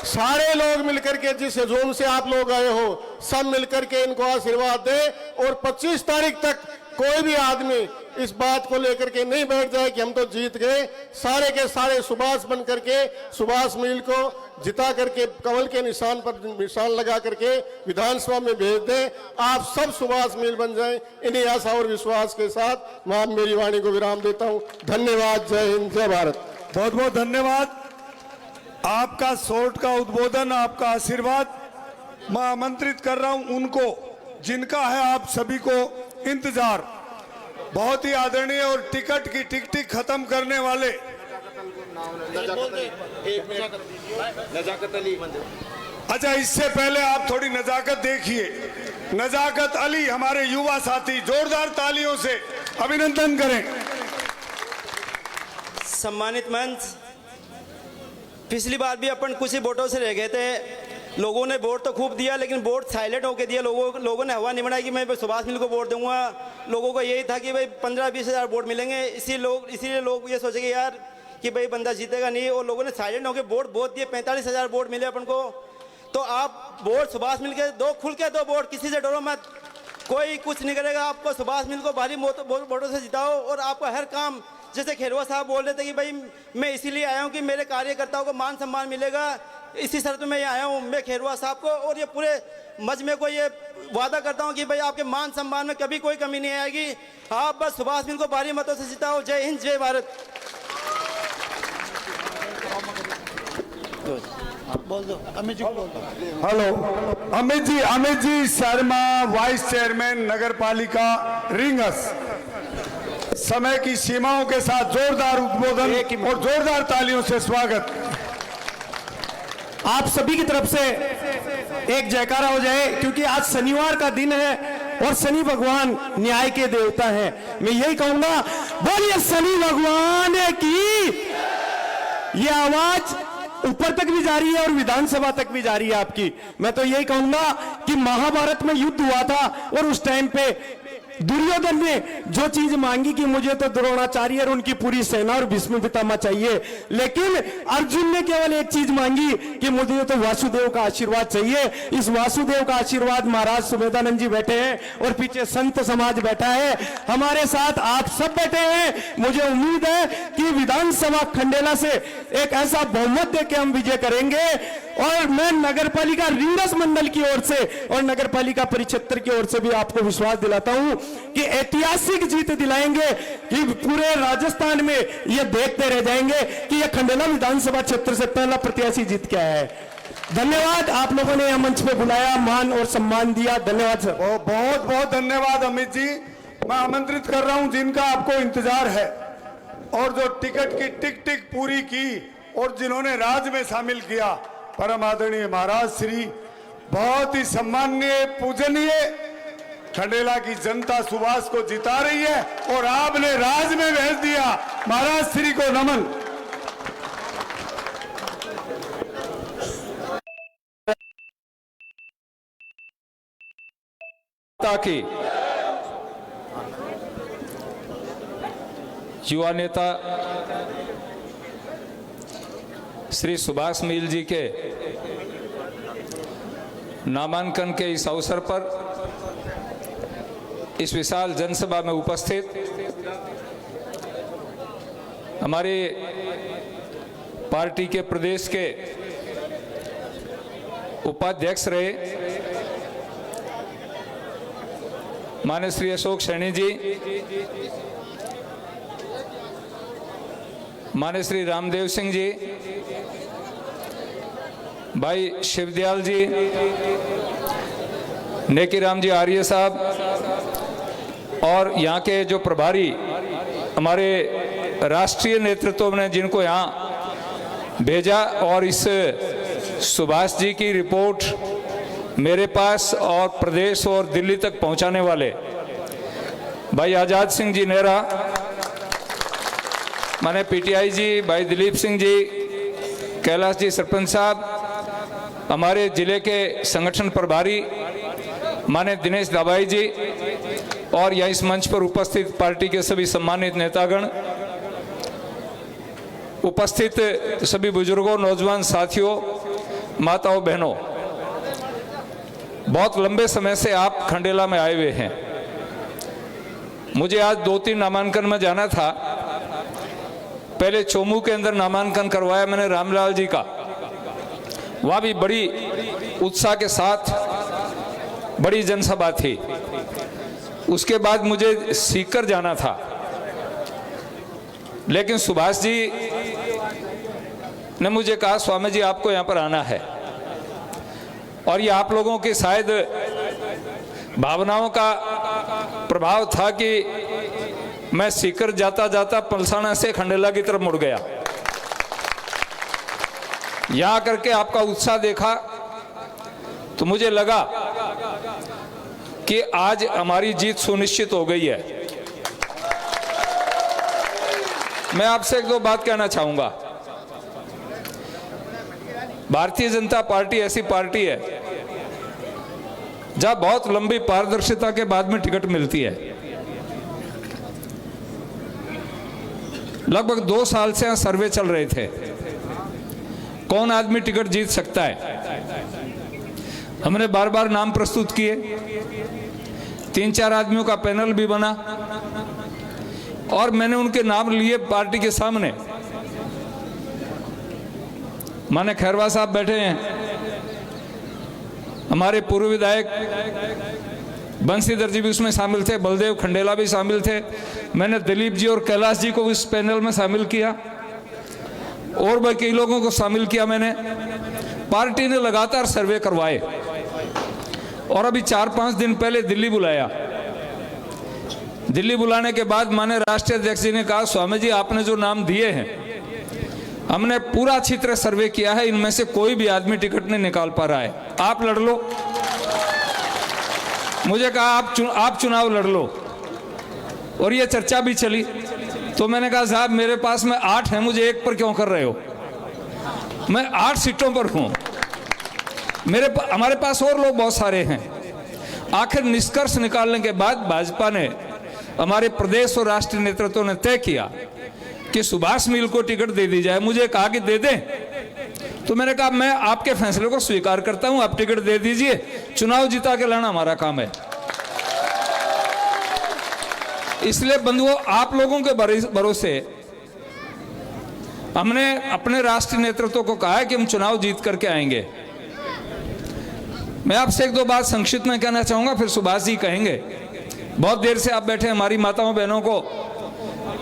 सारे लोग मिलकर के, जिस जोन से आप लोग आए हो, सब मिलकर के इनको आशीर्वाद दे, और 25 तारीख तक कोई भी आदमी इस बात को लेकर के नहीं बैठ जाए कि हम तो जीत गए। सारे के सारे सुभाष बन करके सुभाष मिल को जिता करके कमल के निशान पर निशान लगा करके विधानसभा में भेज दें। आप सब सुभाष मिल बन जाएं। इन्हीं आशा और विश्वास के साथ मैं मेरी वाणी को विराम देता हूं। धन्यवाद। जय हिंद, जय भारत। बहुत बहुत धन्यवाद। आपका शॉर्ट का उद्बोधन, आपका आशीर्वाद मैं आमंत्रित कर रहा हूं उनको जिनका है आप सभी को इंतजार। बहुत ही आदरणीय और टिकट की टिकटिक खत्म करने वाले अच्छा, इससे पहले आप थोड़ी नजाकत देखिए। नजाकत अली हमारे युवा साथी, जोरदार तालियों से अभिनंदन करें। सम्मानित मंच, पिछली बार भी अपन कुछ ही वोटों से रह गए थे। लोगों ने वोट तो खूब दिया, लेकिन वोट साइलेंट होकर दिया। लोगों ने हवा नहीं बनाई कि मैं सुभाष मिल को वोट दूंगा। लोगों को यही था कि भाई 15-20 हज़ार वोट मिलेंगे, इसीलिए लोग ये सोचेंगे यार कि भाई बंदा जीतेगा नहीं। और लोगों ने साइलेंट होकर वोट बहुत दिए, 45 हज़ार वोट मिले अपन को। तो आप वोट सुभाष मिल के दो, खुल के दो वोट, किसी से डरो मत, कोई कुछ नहीं करेगा। आपको सुभाष मिल को भारी वोटों से जिताओ, और आपका हर काम, जैसे खेरवा साहब बोल रहे थे कि भाई मैं इसीलिए आया हूँ कि मेरे कार्यकर्ताओं को मान सम्मान मिलेगा, इसी शर्त में मैं आया हूँ। मैं खेरवा साहब को और ये पूरे मजमे को ये वादा करता हूँ कि भाई आपके मान सम्मान में कभी कोई कमी नहीं आएगी। आप बस सुभाष मिल को भारी मतों से जिताओ। जय हिंद, जय भारत। बोल दो अमित जी, बोल दो। Hello Amit ji Sharma, vice chairman नगर पालिका रिंगस। समय की सीमाओं के साथ जोरदार उद्बोधन और जोरदार तालियों से स्वागत। आप सभी की तरफ से एक जयकारा हो जाए, क्योंकि आज शनिवार का दिन है और शनि भगवान न्याय के देवता हैं। मैं यही कहूंगा, बोलिए शनि भगवान की। ये आवाज ऊपर तक भी जा रही है और विधानसभा तक भी जा रही है आपकी। मैं तो यही कहूंगा कि महाभारत में युद्ध हुआ था और उस टाइम पे दुर्योधन ने जो चीज मांगी कि मुझे तो द्रोणाचार्य और उनकी पूरी सेना और भीष्म पितामह चाहिए, लेकिन अर्जुन ने केवल एक चीज मांगी कि मुझे तो वासुदेव का आशीर्वाद चाहिए। इस वासुदेव का आशीर्वाद महाराज सुमेधानंद जी बैठे हैं और पीछे संत समाज बैठा है, हमारे साथ आप सब बैठे हैं। मुझे उम्मीद है कि विधानसभा खंडेला से एक ऐसा बहुमत देकर हम विजय करेंगे। और मैं नगर पालिका रिंगस मंडल की ओर से और नगर पालिका परिक्षेत्र की ओर से भी आपको विश्वास दिलाता हूं कि ऐतिहासिक जीत दिलाएंगे, कि पूरे राजस्थान में ये देखते रह जाएंगे कि ये खंडेला विधानसभा क्षेत्र से पहला प्रत्याशी जीत के आया है। धन्यवाद, आप लोगों ने यह मंच पे बुलाया, मान और सम्मान दिया। धन्यवाद सर। बहुत बहुत धन्यवाद अमित जी। मैं आमंत्रित कर रहा हूं जिनका आपको इंतजार है और जो टिकट की टिक पूरी की और जिन्होंने राज में शामिल किया, परम आदरणीय महाराज श्री, बहुत ही सम्माननीय पूजनीय खंडेला की जनता सुभाष को जिता रही है और आपने राज में भेज दिया। महाराज श्री को नमन। ताकि युवा नेता श्री सुभाष मील जी के नामांकन के इस अवसर पर इस विशाल जनसभा में उपस्थित हमारे पार्टी के प्रदेश के उपाध्यक्ष रहे माननीय श्री अशोक सैनी जी, माननीय श्री रामदेव सिंह जी, भाई शिवदयाल जी, नेकीराम जी आर्य साहब और यहाँ के जो प्रभारी हमारे राष्ट्रीय नेतृत्व ने जिनको यहाँ भेजा और इस सुभाष जी की रिपोर्ट मेरे पास और प्रदेश और दिल्ली तक पहुंचाने वाले भाई आजाद सिंह जी नेहरा, माने पीटीआई जी, भाई दिलीप सिंह जी, कैलाश जी सरपंच साहब, हमारे जिले के संगठन प्रभारी माने दिनेश दाबाई जी और यहाँ इस मंच पर उपस्थित पार्टी के सभी सम्मानित नेतागण, उपस्थित सभी बुजुर्गों, नौजवान साथियों, माताओं, बहनों, बहुत लंबे समय से आप खंडेला में आए हुए हैं। मुझे आज 2-3 नामांकन में जाना था। पहले चोमू के अंदर नामांकन करवाया मैंने रामलाल जी का, वहां भी बड़ी उत्साह के साथ बड़ी जनसभा थी। उसके बाद मुझे सीकर जाना था, लेकिन सुभाष जी ने मुझे कहा स्वामी जी आपको यहाँ पर आना है, और ये आप लोगों के शायद भावनाओं का प्रभाव था कि मैं सीकर जाता जाता पलसाना से खंडेला की तरफ मुड़ गया। यहाँ करके आपका उत्साह देखा तो मुझे लगा कि आज हमारी जीत सुनिश्चित हो गई है। मैं आपसे 1-2 बात कहना चाहूंगा। भारतीय जनता पार्टी ऐसी पार्टी है जहां बहुत लंबी पारदर्शिता के बाद में टिकट मिलती है। लगभग 2 साल से यहां सर्वे चल रहे थे, कौन आदमी टिकट जीत सकता है। हमने बार बार नाम प्रस्तुत किए, 3-4 आदमियों का पैनल भी बना और मैंने उनके नाम लिए पार्टी के सामने। माने खैरवा साहब बैठे हैं, हमारे पूर्व विधायक बंशीधर जी भी उसमें शामिल थे, बलदेव खंडेला भी शामिल थे, मैंने दिलीप जी और कैलाश जी को इस पैनल में शामिल किया और भी कई लोगों को शामिल किया मैंने। पार्टी ने लगातार सर्वे करवाए और अभी 4-5 दिन पहले दिल्ली बुलाया। दिल्ली बुलाने के बाद माने राष्ट्रीय अध्यक्ष जी ने कहा स्वामी जी आपने जो नाम दिए हैं हमने पूरा अच्छी तरह सर्वे किया है, इनमें से कोई भी आदमी टिकट नहीं निकाल पा रहा है, आप लड़ लो। मुझे कहा आप चुनाव लड़ लो, और ये चर्चा भी चली। तो मैंने कहा साहब मेरे पास में 8 हैं, मुझे 1 पर क्यों कर रहे हो, मैं 8 सीटों पर हूं, हमारे पास और लोग बहुत सारे हैं। आखिर निष्कर्ष निकालने के बाद भाजपा ने, हमारे प्रदेश और राष्ट्रीय नेतृत्व ने तय किया कि सुभाष मील को टिकट दे दी जाए। मुझे कहा कि दे दें, तो मैंने कहा मैं आपके फैसले को स्वीकार करता हूं, आप टिकट दे दीजिए, चुनाव जिता के लाना हमारा काम है। इसलिए बंधुओं आप लोगों के भरोसे हमने अपने राष्ट्रीय नेतृत्व को कहा है कि हम चुनाव जीत करके आएंगे। मैं आपसे 1-2 बात संक्षिप्त में कहना चाहूंगा, फिर सुभाष जी कहेंगे। बहुत देर से आप बैठे, हमारी माताओं बहनों को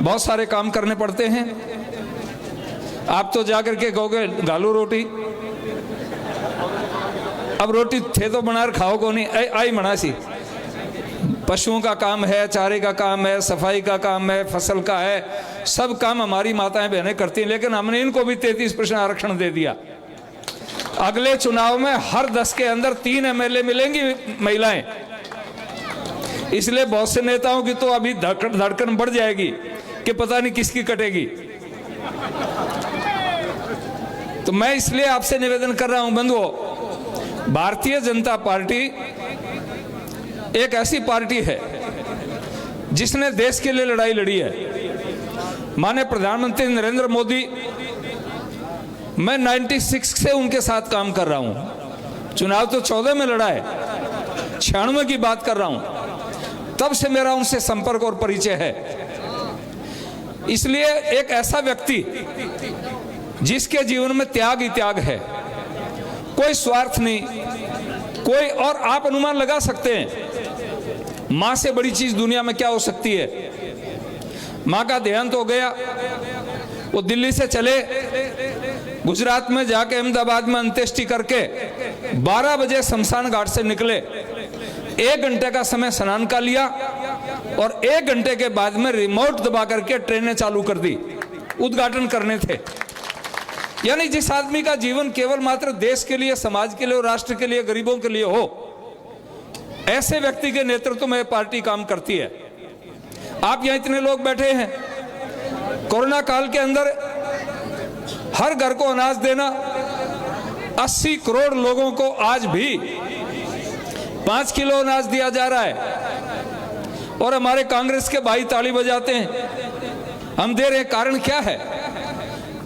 बहुत सारे काम करने पड़ते हैं। आप तो जाकर के कहोगे गालू रोटी, अब रोटी थे तो बना खाओ को नहीं, आई मना सी। पशुओं का काम है, चारे का काम है, सफाई का काम है, फसल का है, सब काम हमारी माताएं बहनें करती हैं, लेकिन हमने इनको भी 33% आरक्षण दे दिया। अगले चुनाव में हर 10 के अंदर 3 एमएलए मिलेंगी महिलाएं। इसलिए बहुत से नेताओं की तो अभी धड़कन बढ़ जाएगी कि पता नहीं किसकी कटेगी। तो मैं इसलिए आपसे निवेदन कर रहा हूं बंधुओं, भारतीय जनता पार्टी एक ऐसी पार्टी है जिसने देश के लिए लड़ाई लड़ी है। माननीय प्रधानमंत्री नरेंद्र मोदी, मैं 96 से उनके साथ काम कर रहा हूं। चुनाव तो 14 में लड़ा है, 96 की बात कर रहा हूं, तब से मेरा उनसे संपर्क और परिचय है। इसलिए एक ऐसा व्यक्ति जिसके जीवन में त्याग ही त्याग है, कोई स्वार्थ नहीं, कोई, और आप अनुमान लगा सकते हैं मां से बड़ी चीज दुनिया में क्या हो सकती है। मां का देहांत हो गया, वो दिल्ली से चले, गुजरात में जाके अहमदाबाद में अंत्येष्टि करके 12 बजे शमशान घाट से निकले, 1 घंटे का समय स्नान का लिया और 1 घंटे के बाद में रिमोट दबा करके ट्रेनें चालू कर दी, उद्घाटन करने थे। यानी जिस आदमी का जीवन केवल मात्र देश के लिए, समाज के लिए और राष्ट्र के लिए, गरीबों के लिए हो, ऐसे व्यक्ति के नेतृत्व में पार्टी काम करती है। आप यहां इतने लोग बैठे हैं, कोरोना काल के अंदर हर घर को अनाज देना, 80 करोड़ लोगों को आज भी 5 किलो अनाज दिया जा रहा है और हमारे कांग्रेस के भाई ताली बजाते हैं, हम दे रहे हैं। कारण क्या है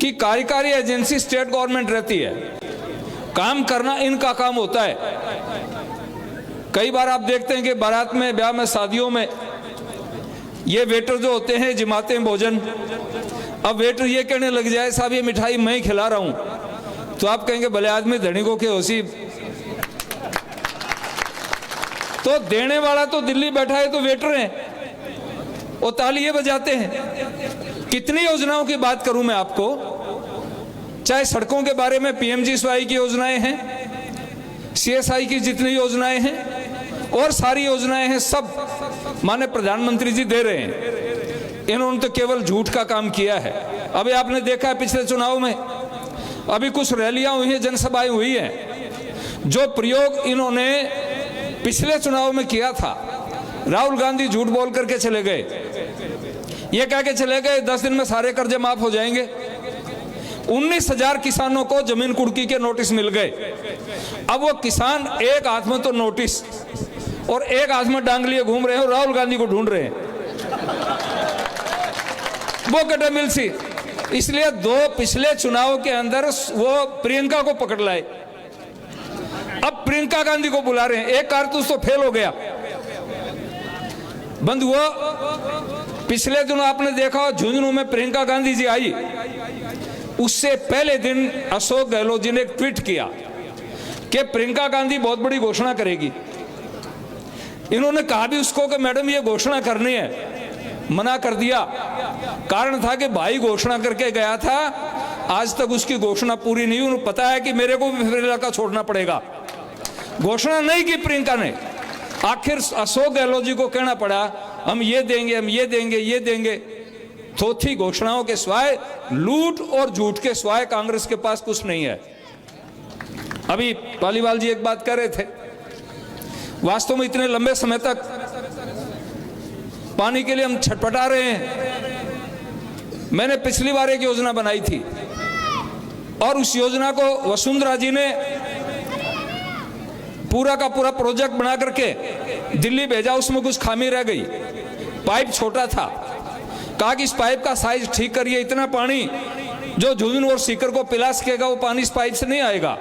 कि कार्यकारी एजेंसी स्टेट गवर्नमेंट रहती है, काम करना इनका काम होता है। कई बार आप देखते हैं कि बारात में, ब्याह में, शादियों में ये वेटर जो होते हैं जिमाते हैं भोजन। अब वेटर ये कहने लग जाए साहब ये मिठाई मैं ही खिला रहा हूं, तो आप कहेंगे भले आदमी धनिकों के होशी। तो देने वाला तो दिल्ली बैठा है, तो वेटर हैं, वो तालियां बजाते हैं। कितनी योजनाओं की बात करूं मैं आपको, चाहे सड़कों के बारे में PMGSY की योजनाएं हैं, CSI की जितनी योजनाएं हैं और सारी योजनाएं हैं, सब माननीय प्रधानमंत्री जी दे रहे हैं। इन्होंने तो केवल झूठ का काम किया है। अभी आपने देखा है पिछले चुनाव में, अभी कुछ रैलियां हुई हैं, जनसभाएं हुई हैं। जो प्रयोग इन्होंने पिछले चुनाव में किया था, राहुल गांधी झूठ बोल करके चले गए, ये कह के चले गए 10 दिन में सारे कर्जे माफ हो जाएंगे। 19,000 किसानों को जमीन कुर्की के नोटिस मिल गए। अब वो किसान एक हाथ में तो नोटिस और एक हाथ में डांग लिए घूम रहे हैं और राहुल गांधी को ढूंढ रहे हैं, वो कटे मिल सी। इसलिए 2 पिछले चुनाव के अंदर वो प्रियंका को पकड़ लाए, अब प्रियंका गांधी को बुला रहे हैं। एक कारतूस तो फेल हो गया, बंद हुआ। पिछले दिनों आपने देखा झुंझुनू में प्रियंका गांधी जी आई, उससे पहले दिन अशोक गहलोत जी ने एक ट्वीट किया कि प्रियंका गांधी बहुत बड़ी घोषणा करेगी। इन्होंने कहा भी उसको कि मैडम ये घोषणा करनी है, मना कर दिया। कारण था कि भाई घोषणा करके गया था, आज तक उसकी घोषणा पूरी नहीं हुई। उन्हें पता है कि मेरे को भी फिर इलाका छोड़ना पड़ेगा। घोषणा नहीं की प्रियंका ने, आखिर अशोक गहलोत जी को कहना पड़ा हम ये देंगे, हम ये देंगे, ये देंगे। थोथी घोषणाओं के सिवाय, लूट और झूठ के सिवाय कांग्रेस के पास कुछ नहीं है। अभी पालीवाल जी एक बात कह रहे थे, वास्तव में इतने लंबे समय तक पानी के लिए हम छटपटा रहे हैं। मैंने पिछली बार एक योजना बनाई थी और उस योजना को वसुंधरा जी ने पूरा का पूरा प्रोजेक्ट बना करके दिल्ली भेजा। उसमें कुछ खामी रह गई, पाइप छोटा था। कहा कि इस पाइप का साइज ठीक करिए, इतना पानी जो झुंझुनू और सीकर को पिला सकेगा वो पानी इस पाइप से नहीं आएगा।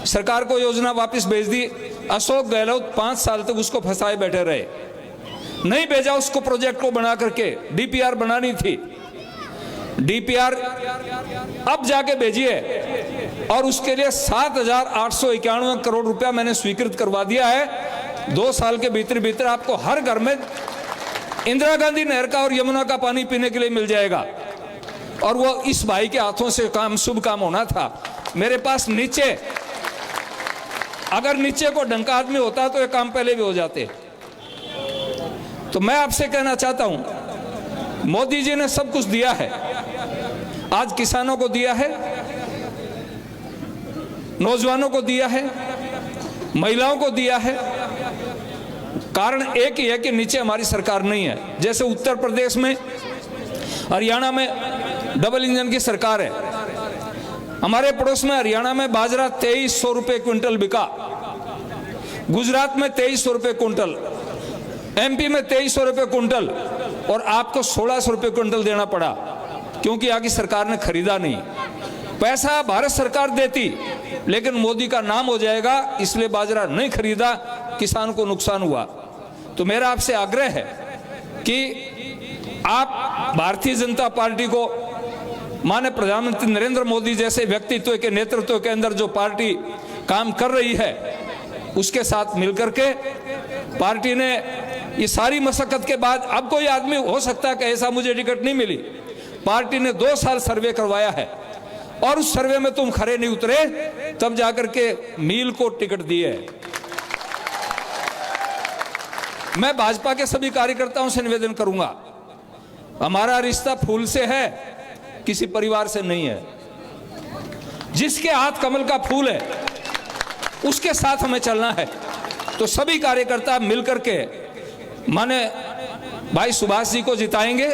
सरकार को योजना वापस भेज दी। अशोक गहलोत 5 साल तक उसको फंसाए बैठे रहे, नहीं भेजा उसको प्रोजेक्ट को बना करके। DPR बनानी थी, DPR अब जाके भेजी है और उसके लिए 7,891 करोड़ रुपया मैंने स्वीकृत करवा दिया है। 2 साल के भीतर भीतर आपको हर घर में इंदिरा गांधी नहर का और यमुना का पानी पीने के लिए मिल जाएगा। और वो इस भाई के हाथों से काम, शुभ काम होना था। मेरे पास नीचे, अगर नीचे को डंका आदमी होता तो ये काम पहले भी हो जाते। तो मैं आपसे कहना चाहता हूं, मोदी जी ने सब कुछ दिया है। आज किसानों को दिया है, नौजवानों को दिया है, महिलाओं को दिया है। कारण एक ही है कि नीचे हमारी सरकार नहीं है। जैसे उत्तर प्रदेश में, हरियाणा में डबल इंजन की सरकार है। हमारे पड़ोस में हरियाणा में बाजरा 2300 रुपए क्विंटल बिका, गुजरात में 2300 रुपए क्विंटल, MP में 2300 रुपए क्विंटल, और आपको 1600 रुपए क्विंटल देना पड़ा। क्योंकि आगे सरकार ने खरीदा नहीं। पैसा भारत सरकार देती, लेकिन मोदी का नाम हो जाएगा, इसलिए बाजरा नहीं खरीदा, किसान को नुकसान हुआ। तो मेरा आपसे आग्रह है कि आप भारतीय जनता पार्टी को, माननीय प्रधानमंत्री नरेंद्र मोदी जैसे व्यक्तित्व के नेतृत्व के अंदर जो पार्टी काम कर रही है, उसके साथ मिलकर के पार्टी ने ये सारी मशक्कत के बाद, अब कोई आदमी हो सकता है कि ऐसा मुझे टिकट नहीं मिली, पार्टी ने 2 साल सर्वे करवाया है और उस सर्वे में तुम खरे नहीं उतरे, तब जाकर के मील को टिकट दिए। मैं भाजपा के सभी कार्यकर्ताओं से निवेदन करूंगा, हमारा रिश्ता फूल से है, किसी परिवार से नहीं है। जिसके हाथ कमल का फूल है उसके साथ हमें चलना है। तो सभी कार्यकर्ता मिलकर के माने भाई सुभाष जी को जिताएंगे,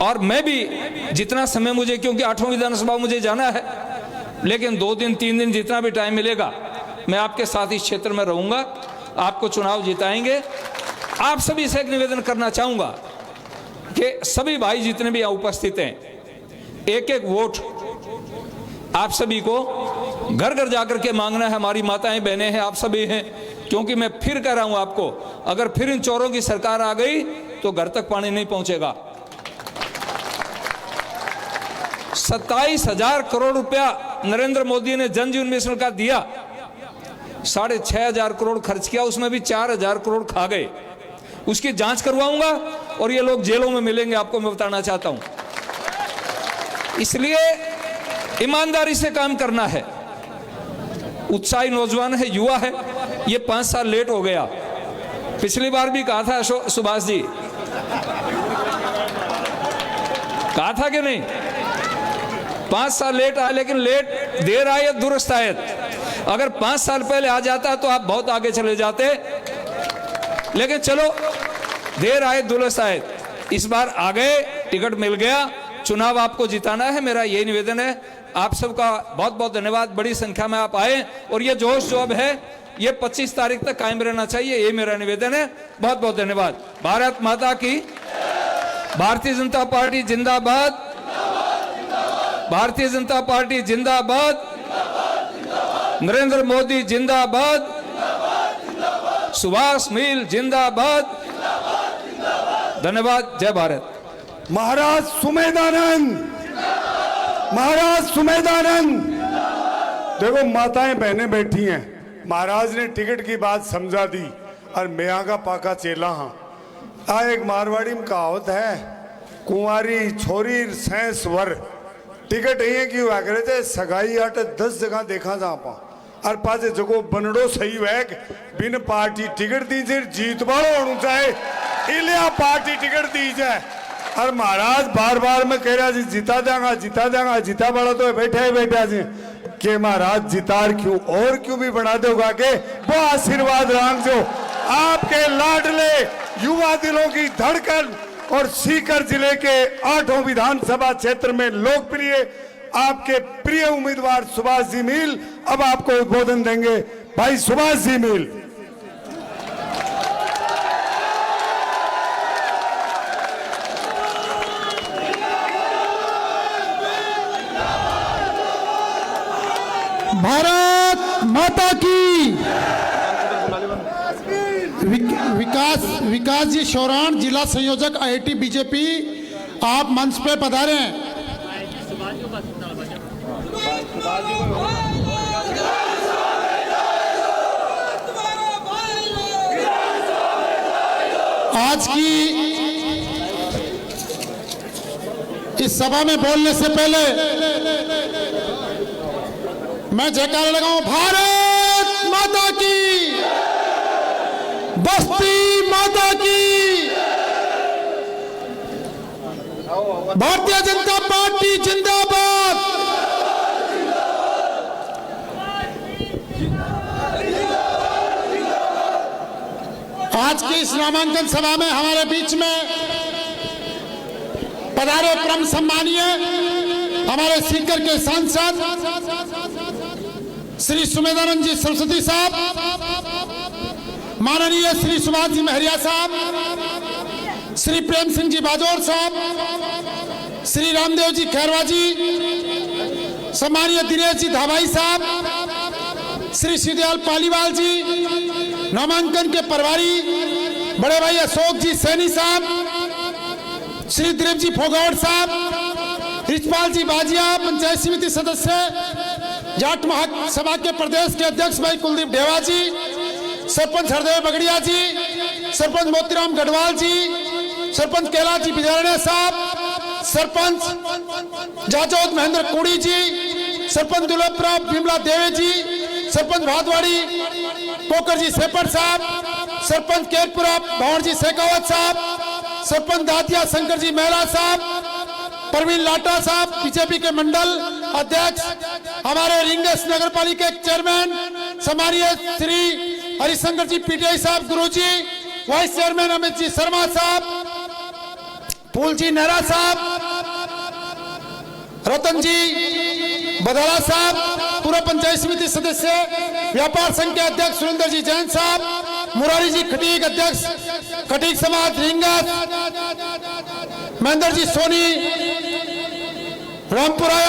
और मैं भी जितना समय मुझे, क्योंकि 8वां विधानसभा मुझे जाना है, लेकिन 2 दिन 3 दिन जितना भी टाइम मिलेगा मैं आपके साथ इस क्षेत्र में रहूंगा, आपको चुनाव जिताएंगे। आप सभी से एक निवेदन करना चाहूंगा कि सभी भाई जितने भी यहाँ उपस्थित हैं, एक एक वोट आप सभी को घर घर जाकर के मांगना है। हमारी माताएं बहनें हैं, आप सभी हैं, क्योंकि मैं फिर कह रहा हूं आपको, अगर फिर इन चोरों की सरकार आ गई तो घर तक पानी नहीं पहुंचेगा। 27,000 करोड़ रुपया नरेंद्र मोदी ने जन जीवन मिशन का दिया, 6,500 करोड़ खर्च किया, उसमें भी 4,000 करोड़ खा गए। उसकी जांच करवाऊंगा और ये लोग जेलों में मिलेंगे, आपको मैं बताना चाहता हूं। इसलिए ईमानदारी से काम करना है। उत्साही नौजवान है, युवा है, ये 5 साल लेट हो गया। पिछली बार भी कहा था सुभाष जी, कहा था कि नहीं, 5 साल लेट आए, लेकिन लेट देर आए दुरुस्त आए। अगर 5 साल पहले आ जाता तो आप बहुत आगे चले जाते, लेकिन चलो देर आए दुरुस्त आए। इस बार आ गए, टिकट मिल गया, चुनाव आपको जिताना है। मेरा यही निवेदन है। आप सबका बहुत बहुत धन्यवाद, बड़ी संख्या में आप आए, और ये जोश जो अब है ये 25 तारीख तक कायम रहना चाहिए, ये मेरा निवेदन है। बहुत बहुत धन्यवाद। भारत माता की, भारतीय जनता पार्टी जिंदाबाद, भारतीय जनता पार्टी जिंदाबाद, नरेंद्र मोदी जिंदाबाद, सुभाष मील जिंदाबाद। धन्यवाद। जय भारत। महाराज सुमेधानंद, महाराज सुमेधानंद। देखो माताएं बहनें बैठी हैं, महाराज ने टिकट की बात समझा दी, और मैं यहाँ का पाका चेला हाँ। एक मारवाड़ी में कहावत है, कुंवारी छोरी सैंस वर। टिकट ये की हुआ करे थे, सगाई आट 10 जगह देखा जा पा, और पासे जगो बनड़ो सही वैग बिन पार्टी टिकट दी जीत बाड़ो होना चाहे, इलिया पार्टी टिकट दी जाए। और महाराज बार बार मैं कह रहा जी जिता जाऊंगा, जिता जाऊंगा, जिता बड़ा तो बैठा ही बैठा जी के महाराज जितार क्यों और क्यों भी बना दोगा के वो आशीर्वाद रांग जो आपके लाडले युवा दिलों की धड़कन और सीकर जिले के 8 विधानसभा क्षेत्र में लोकप्रिय आपके प्रिय उम्मीदवार सुभाष जी मील अब आपको उद्बोधन देंगे। भाई सुभाष जी मील। भारत माता की। विकास जी शौरान, जिला संयोजक IIT बीजेपी, आप मंच पे पधारे हैं। आज की इस सभा में बोलने से पहले मैं जयकारा लगाऊं, भारत माता की, बस्ती माता की, भारतीय जनता पार्टी जिंदाबाद। आज की इस नामांकन सभा में हमारे बीच में पधारे परम सम्मानीय हमारे सीकर के सांसद श्री सुमेधानंद जी सरस्वती साहब, माननीय श्री सुभाष जी महरिया साहब, श्री प्रेम सिंह जी बाजौर साहब, श्री रामदेव जी खैरवा जी, सम्मानीय दिनेश जी धाबाई साहब, श्री श्रीदयाल पालीवाल जी, नामांकन के प्रभारी बड़े भाई अशोक जी सैनी साहब, श्री दिलीप जी फोगावट साहब, रिचपाल जी बाजिया पंचायत समिति सदस्य, जाट महासभा के प्रदेश के अध्यक्ष भाई कुलदीप ढेवा जी, सरपंच हरदेव बगड़िया जी, सरपंच मोतीराम गढ़वाल जी, सरपंच कैलाश जी बिजारणे साहब, सरपंच जाजौद महेंद्र कुड़ी जी, सरपंच दुर्लभराव बिमला देवे जी, सरपंच भादवाड़ी पोकर जी सेपर साहब, सरपंच केरपुरा भंवर जी शेखावत साहब, सरपंच दादिया शंकर जी मेहरा साहब, प्रवीण लाटा साहब बीजेपी के मंडल अध्यक्ष, हमारे रिंगस नगर पालिका के चेयरमैन सम्मानीय श्री हरिशंकर जी पीटीआई साहब गुरुजी, वाइस चेयरमैन अमित जी शर्मा साहब, फूल जी नेहरा साहब, रतन जी बदाला साहब, पूर्व पंचायत समिति सदस्य, व्यापार संघ के अध्यक्ष सुरेंद्र जी जैन साहब, मुरारी जी खटीक अध्यक्ष खटीक समाज रिंगस, महेंद्र जी सोनी रामपुरा,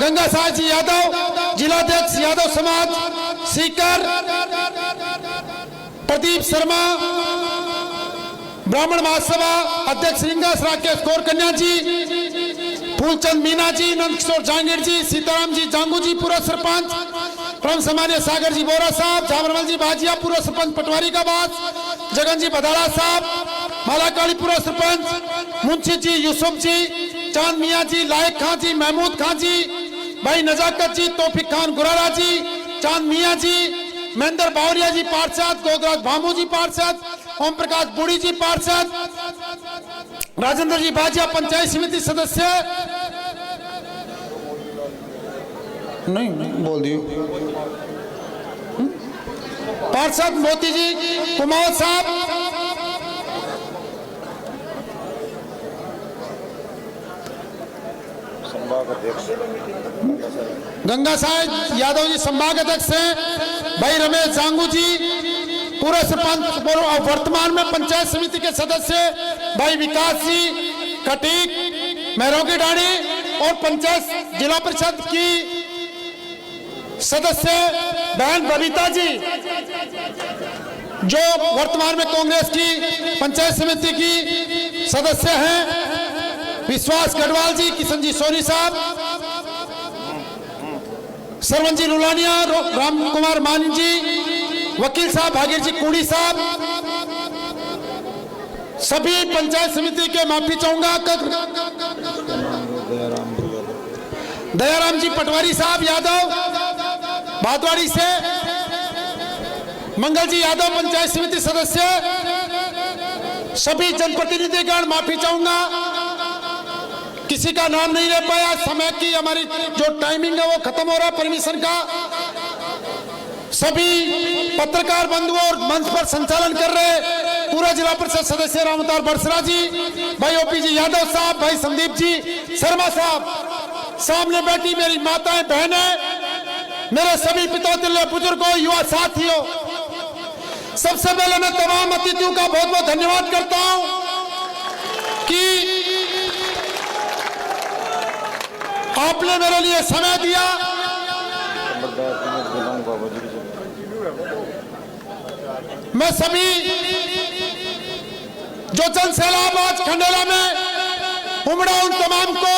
गंगा साहब जी यादव जिलाध्यक्ष यादव समाज सीकर, प्रदीप शर्मा ब्राह्मण महासभा अध्यक्ष रिंगस, राकेश कौर कन्या जी, फूलचंद मीना जी, नंद किशोर जहांगीर जी, सीताराम जी जांगू जी पूर्व सरपंच, परम सम्मानीय सागर जी बोरा साहब, झाबरमल जी बाजिया पूर्व सरपंच पटवारी का बास, जगन जी बदाला साहब, मालाकाली पूर्व सरपंच, मुंशी जी यूसुफ जी, चांद मियाँ जी, लायक खां जी, महमूद खां जी, भाई नजाकत जी, तौफीक खान गुरारा जी, चांद मियाँ जी, महेंद्र बावरिया जी पार्षद, गोगराज भामू जी पार्षद, ओम प्रकाश बुड़ी जी पार्षद, राजेंद्र जी बाजिया पंचायत समिति सदस्य, नहीं बोल दियो, पार्षद मोती जी कुमार साहब, गंगा साहब यादव जी संभाग अध्यक्ष हैं, भाई रमेश जांगू जी पूर्व सरपंच वर्तमान में पंचायत समिति के सदस्य, भाई विकास जी खटीक महरोगी डाणी और पंचायत जिला परिषद की सदस्य बहन बबीता जी जो वर्तमान में कांग्रेस की पंचायत समिति की सदस्य हैं, विश्वास गढ़वाल जी, किशन जी सोनी साहब, सरवन जी लुलानिया, राम कुमार मान जी, वकील साहब भागीर जी कुड़ी साहब, सभी पंचायत समिति के माफी चाहूंगा, दयाराम जी पटवारी साहब यादव भादवाड़ी से, मंगल जी यादव पंचायत समिति सदस्य, सभी जनप्रतिनिधिगण माफी चाहूंगा, किसी का नाम नहीं ले पाया, समय की हमारी जो टाइमिंग है वो खत्म हो रहा है परमिशन का। सभी पत्रकार बंधुओं और मंच पर संचालन कर रहे पूरा जिला परिषद सदस्य रामतार बरसरा जी, भाई ओपी जी यादव साहब, भाई संदीप जी शर्मा साहब, सामने बैठी मेरी माताएं बहनें, मेरे सभी पितौतल्य बुजुर्गों, युवा साथियों, सबसे पहले मैं तमाम अतिथियों का बहुत बहुत धन्यवाद करता हूं कि आपने मेरे लिए समय दिया। मैं सभी जो जन सैलाब आज खंडेला में उमड़ा उन तमाम को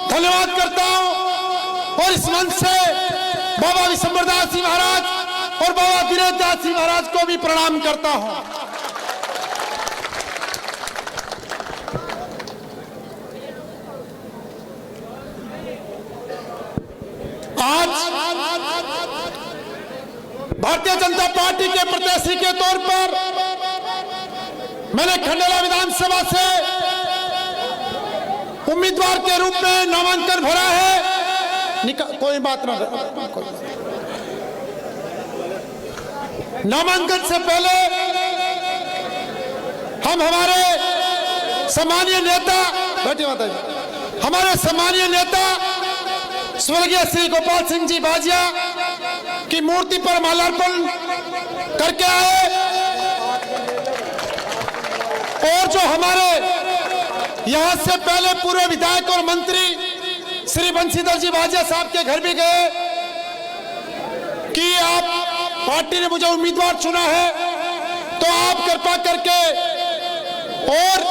धन्यवाद करता हूं और इस मंच से बाबा विशंबर दास जी महाराज और बाबा दिनेश दास जी महाराज को भी प्रणाम करता हूं। आज भारतीय जनता पार्टी के प्रत्याशी के तौर पर मैंने खंडेला विधानसभा से उम्मीदवार के रूप में नामांकन भरा है। कोई बात ना, नामांकन से पहले हम हमारे सम्मानीय नेता, बैठिए माता जी, हमारे सम्मानीय नेता स्वर्गीय श्री गोपाल सिंह जी बाजिया की मूर्ति पर माल्यार्पण करके आए और जो हमारे यहां से पहले पूर्व विधायक और मंत्री श्री बंशीधर जी भाजिया साहब के घर भी गए कि आप पार्टी ने मुझे उम्मीदवार चुना है तो आप कृपा करके और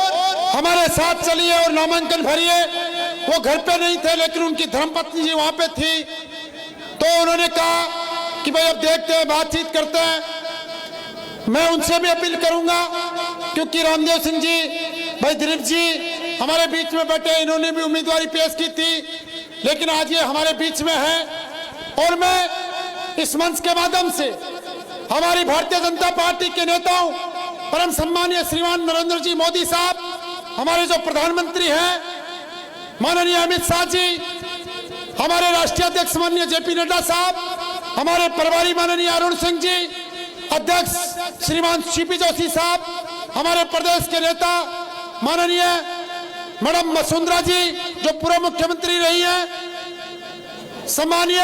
हमारे साथ चलिए और नामांकन भरिए। वो घर पे नहीं थे लेकिन उनकी धर्मपत्नी जी वहां पे थी, तो उन्होंने कहा कि भाई अब देखते हैं, बातचीत करते हैं। मैं उनसे भी अपील करूंगा क्योंकि रामदेव सिंह जी, भाई दिलीप जी हमारे बीच में बैठे, इन्होंने भी उम्मीदवारी पेश की थी लेकिन आज ये हमारे बीच में है। और मैं इस मंच के माध्यम से हमारी भारतीय जनता पार्टी के नेताओं, परम सम्मानीय श्रीमान नरेंद्र जी मोदी साहब, हमारे जो प्रधानमंत्री हैं माननीय अमित शाह जी, हमारे राष्ट्रीय अध्यक्ष माननीय जेपी नड्डा साहब, हमारे प्रभारी माननीय अरुण सिंह जी, अध्यक्ष श्रीमान सीपी जोशी साहब, हमारे प्रदेश के नेता माननीय मैडम वसुंधरा जी जो पूर्व मुख्यमंत्री रही हैं, सम्मानीय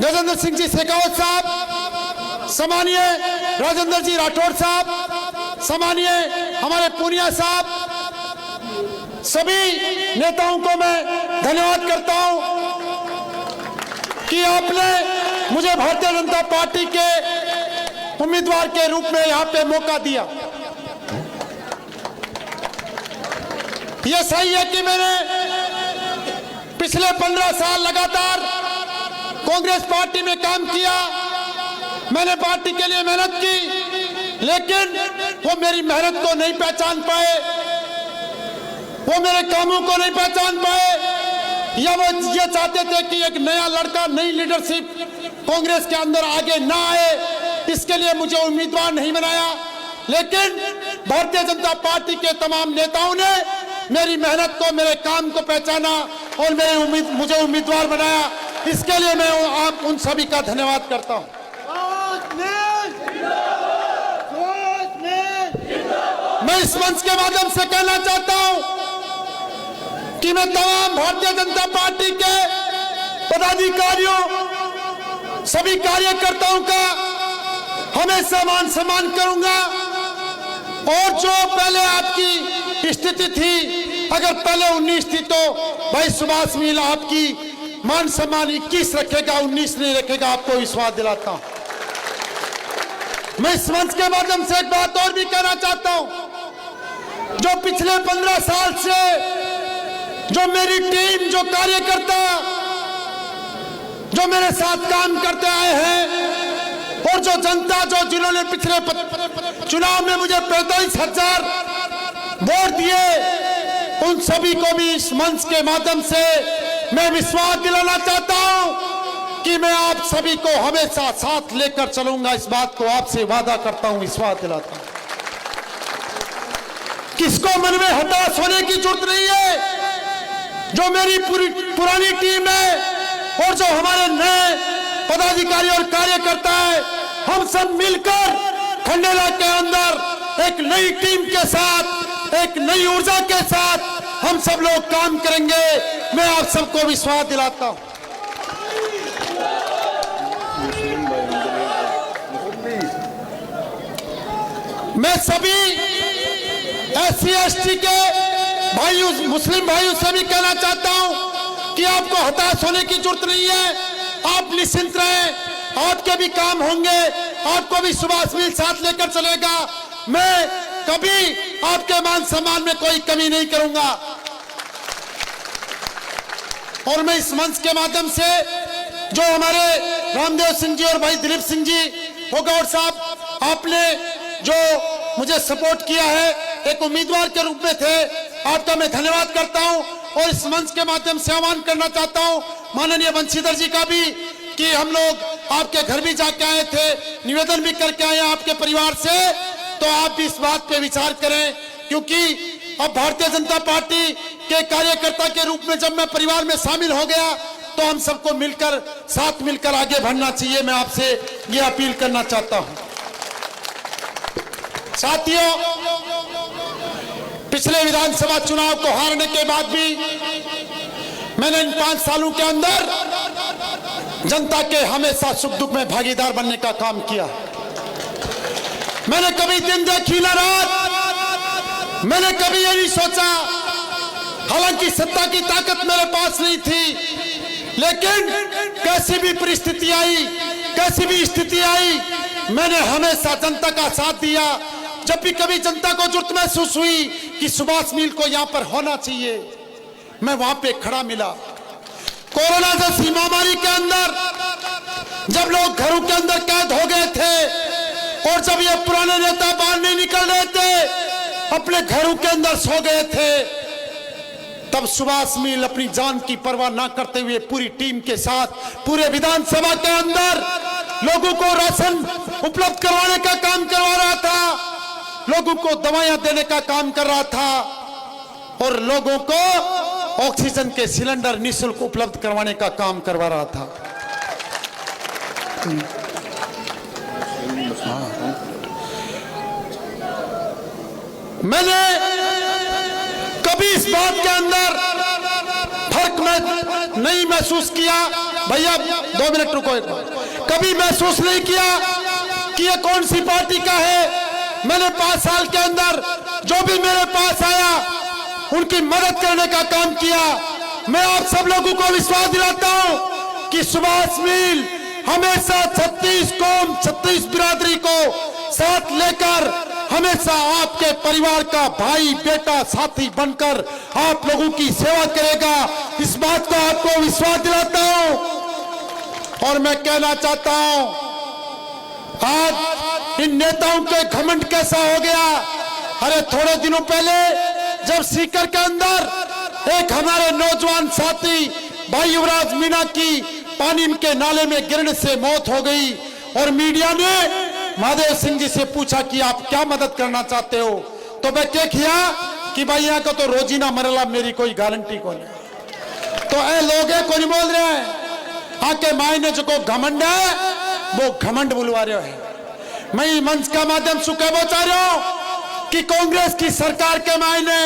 गजेंद्र सिंह जी शेखावत साहब, सम्मानीय राजेंद्र जी राठौड़ साहब, सम्मानीय हमारे पूनिया साहब, सभी नेताओं को मैं धन्यवाद करता हूं कि आपने मुझे भारतीय जनता पार्टी के उम्मीदवार के रूप में यहां पे मौका दिया। यह सही है कि मैंने पिछले 15 साल लगातार कांग्रेस पार्टी में काम किया, मैंने पार्टी के लिए मेहनत की, लेकिन वो मेरी मेहनत को नहीं पहचान पाए, वो मेरे कामों को नहीं पहचान पाए, या वो ये चाहते थे कि एक नया लड़का, नई लीडरशिप कांग्रेस के अंदर आगे ना आए, इसके लिए मुझे उम्मीदवार नहीं बनाया। लेकिन भारतीय जनता पार्टी के तमाम नेताओं ने मेरी मेहनत को, मेरे काम को पहचाना और मुझे उम्मीदवार बनाया। इसके लिए मैं आप उन सभी का धन्यवाद करता हूं। मैं इस मंच के माध्यम से कहना चाहता हूं कि मैं तमाम भारतीय जनता पार्टी के पदाधिकारियों, सभी कार्यकर्ताओं का हमेशा मान सम्मान करूंगा। और जो पहले आपकी स्थिति थी, अगर पहले 19 थी तो भाई सुभाष मील आपकी मान सम्मान 21 रखेगा, 19 नहीं रखेगा, आपको विश्वास दिलाता हूं। मैं इस मंच के माध्यम से एक बात और भी कहना चाहता हूं, जो पिछले 15 साल से जो मेरी टीम, जो कार्यकर्ता, जो मेरे साथ काम करते आए हैं, और जो जनता, जो जिन्होंने पिछले चुनाव में मुझे 45,000 वोट दिए, उन सभी को भी इस मंच के माध्यम से मैं विश्वास दिलाना चाहता हूं कि मैं आप सभी को हमेशा साथ लेकर चलूंगा। इस बात को आपसे वादा करता हूं, विश्वास दिलाता हूं। किसको मन में हताश होने की जरूरत नहीं है। जो मेरी पुरानी टीम है और जो हमारे नए पदाधिकारी और कार्यकर्ता है, हम सब मिलकर खंडेला के अंदर एक नई टीम के साथ, एक नई ऊर्जा के साथ हम सब लोग काम करेंगे। मैं आप सबको विश्वास दिलाता हूं। मैं सभी SC ST के भाइयों, मुस्लिम भाइयों से भी कहना चाहता हूं कि आपको हताश होने की जरूरत नहीं है। आप निश्चिंत रहें, आपके भी काम होंगे, आपको भी सुभाष मील साथ लेकर चलेगा। मैं कभी आपके मान सम्मान में कोई कमी नहीं करूंगा। और मैं इस मंच के माध्यम से जो हमारे रामदेव सिंह जी और भाई दिलीप सिंह जी होगौड़ साहब, आपने जो मुझे सपोर्ट किया है, एक उम्मीदवार के रूप में थे, आपका मैं धन्यवाद करता हूं। और इस मंच के माध्यम से आह्वान करना चाहता हूं माननीय बंशीधर जी का भी कि हम लोग आपके घर भी जाके आए थे, निवेदन भी करके आए आपके परिवार से, तो आप भी इस बात पे विचार करें, क्योंकि अब भारतीय जनता पार्टी के कार्यकर्ता के रूप में जब मैं परिवार में शामिल हो गया तो हम सबको मिलकर, साथ मिलकर आगे बढ़ना चाहिए। मैं आपसे ये अपील करना चाहता हूं। साथियों, पिछले विधानसभा चुनाव को हारने के बाद भी मैंने इन 5 सालों के अंदर जनता के हमेशा सुख दुख में भागीदार बनने का काम किया। मैंने कभी दिन देखी न रात, मैंने कभी ये नहीं सोचा, हालांकि सत्ता की ताकत मेरे पास नहीं थी, लेकिन कैसी भी परिस्थिति आई, कैसी भी स्थिति आई, मैंने हमेशा जनता का साथ दिया। जब भी कभी जनता को जरूरत महसूस हुई कि सुभाष मिल को यहाँ पर होना चाहिए, मैं वहां पे खड़ा मिला। कोरोना जैसी महामारी के अंदर जब लोग घरों के अंदर कैद हो गए थे और जब ये पुराने नेता बाहर नहीं निकल रहे थे, अपने घरों के अंदर सो गए थे, तब सुभाष मिल अपनी जान की परवाह ना करते हुए पूरी टीम के साथ पूरे विधानसभा के अंदर लोगों को राशन उपलब्ध करवाने का काम करवा रहा था, लोगों को दवाइयां देने का काम कर रहा था और लोगों को ऑक्सीजन के सिलेंडर निःशुल्क उपलब्ध करवाने का काम करवा रहा था। मैंने कभी इस बात के अंदर फर्क में नहीं महसूस किया, भैया 2 मिनट रुको एक बार, कभी महसूस नहीं किया कि ये कौन सी पार्टी का है। मैंने 5 साल के अंदर जो भी मेरे पास आया उनकी मदद करने का काम किया। मैं आप सब लोगों को विश्वास दिलाता हूं कि सुभाष मिल हमेशा 36 कौम 36 बिरादरी को साथ लेकर हमेशा आपके परिवार का भाई बेटा साथी बनकर आप लोगों की सेवा करेगा। इस बात को आपको विश्वास दिलाता हूं। और मैं कहना चाहता हूं, आज इन नेताओं के घमंड कैसा हो गया। अरे थोड़े दिनों पहले जब सीकर के अंदर एक हमारे नौजवान साथी भाई युवराज मीणा की पानी के नाले में गिरने से मौत हो गई और मीडिया ने महादेव सिंह जी से पूछा कि आप क्या मदद करना चाहते हो, तो मैं क्या किया कि भाई यहाँ का तो रोजीना मरला मेरी कोई गारंटी को नहीं। तो ऐ लोग को नहीं बोल रहे हैं, आके मायने जो को घमंड है वो घमंड बुलवा रहे हैं। मैं मंच का माध्यम से कहना चाह रहा हूं कि कांग्रेस की सरकार के मायने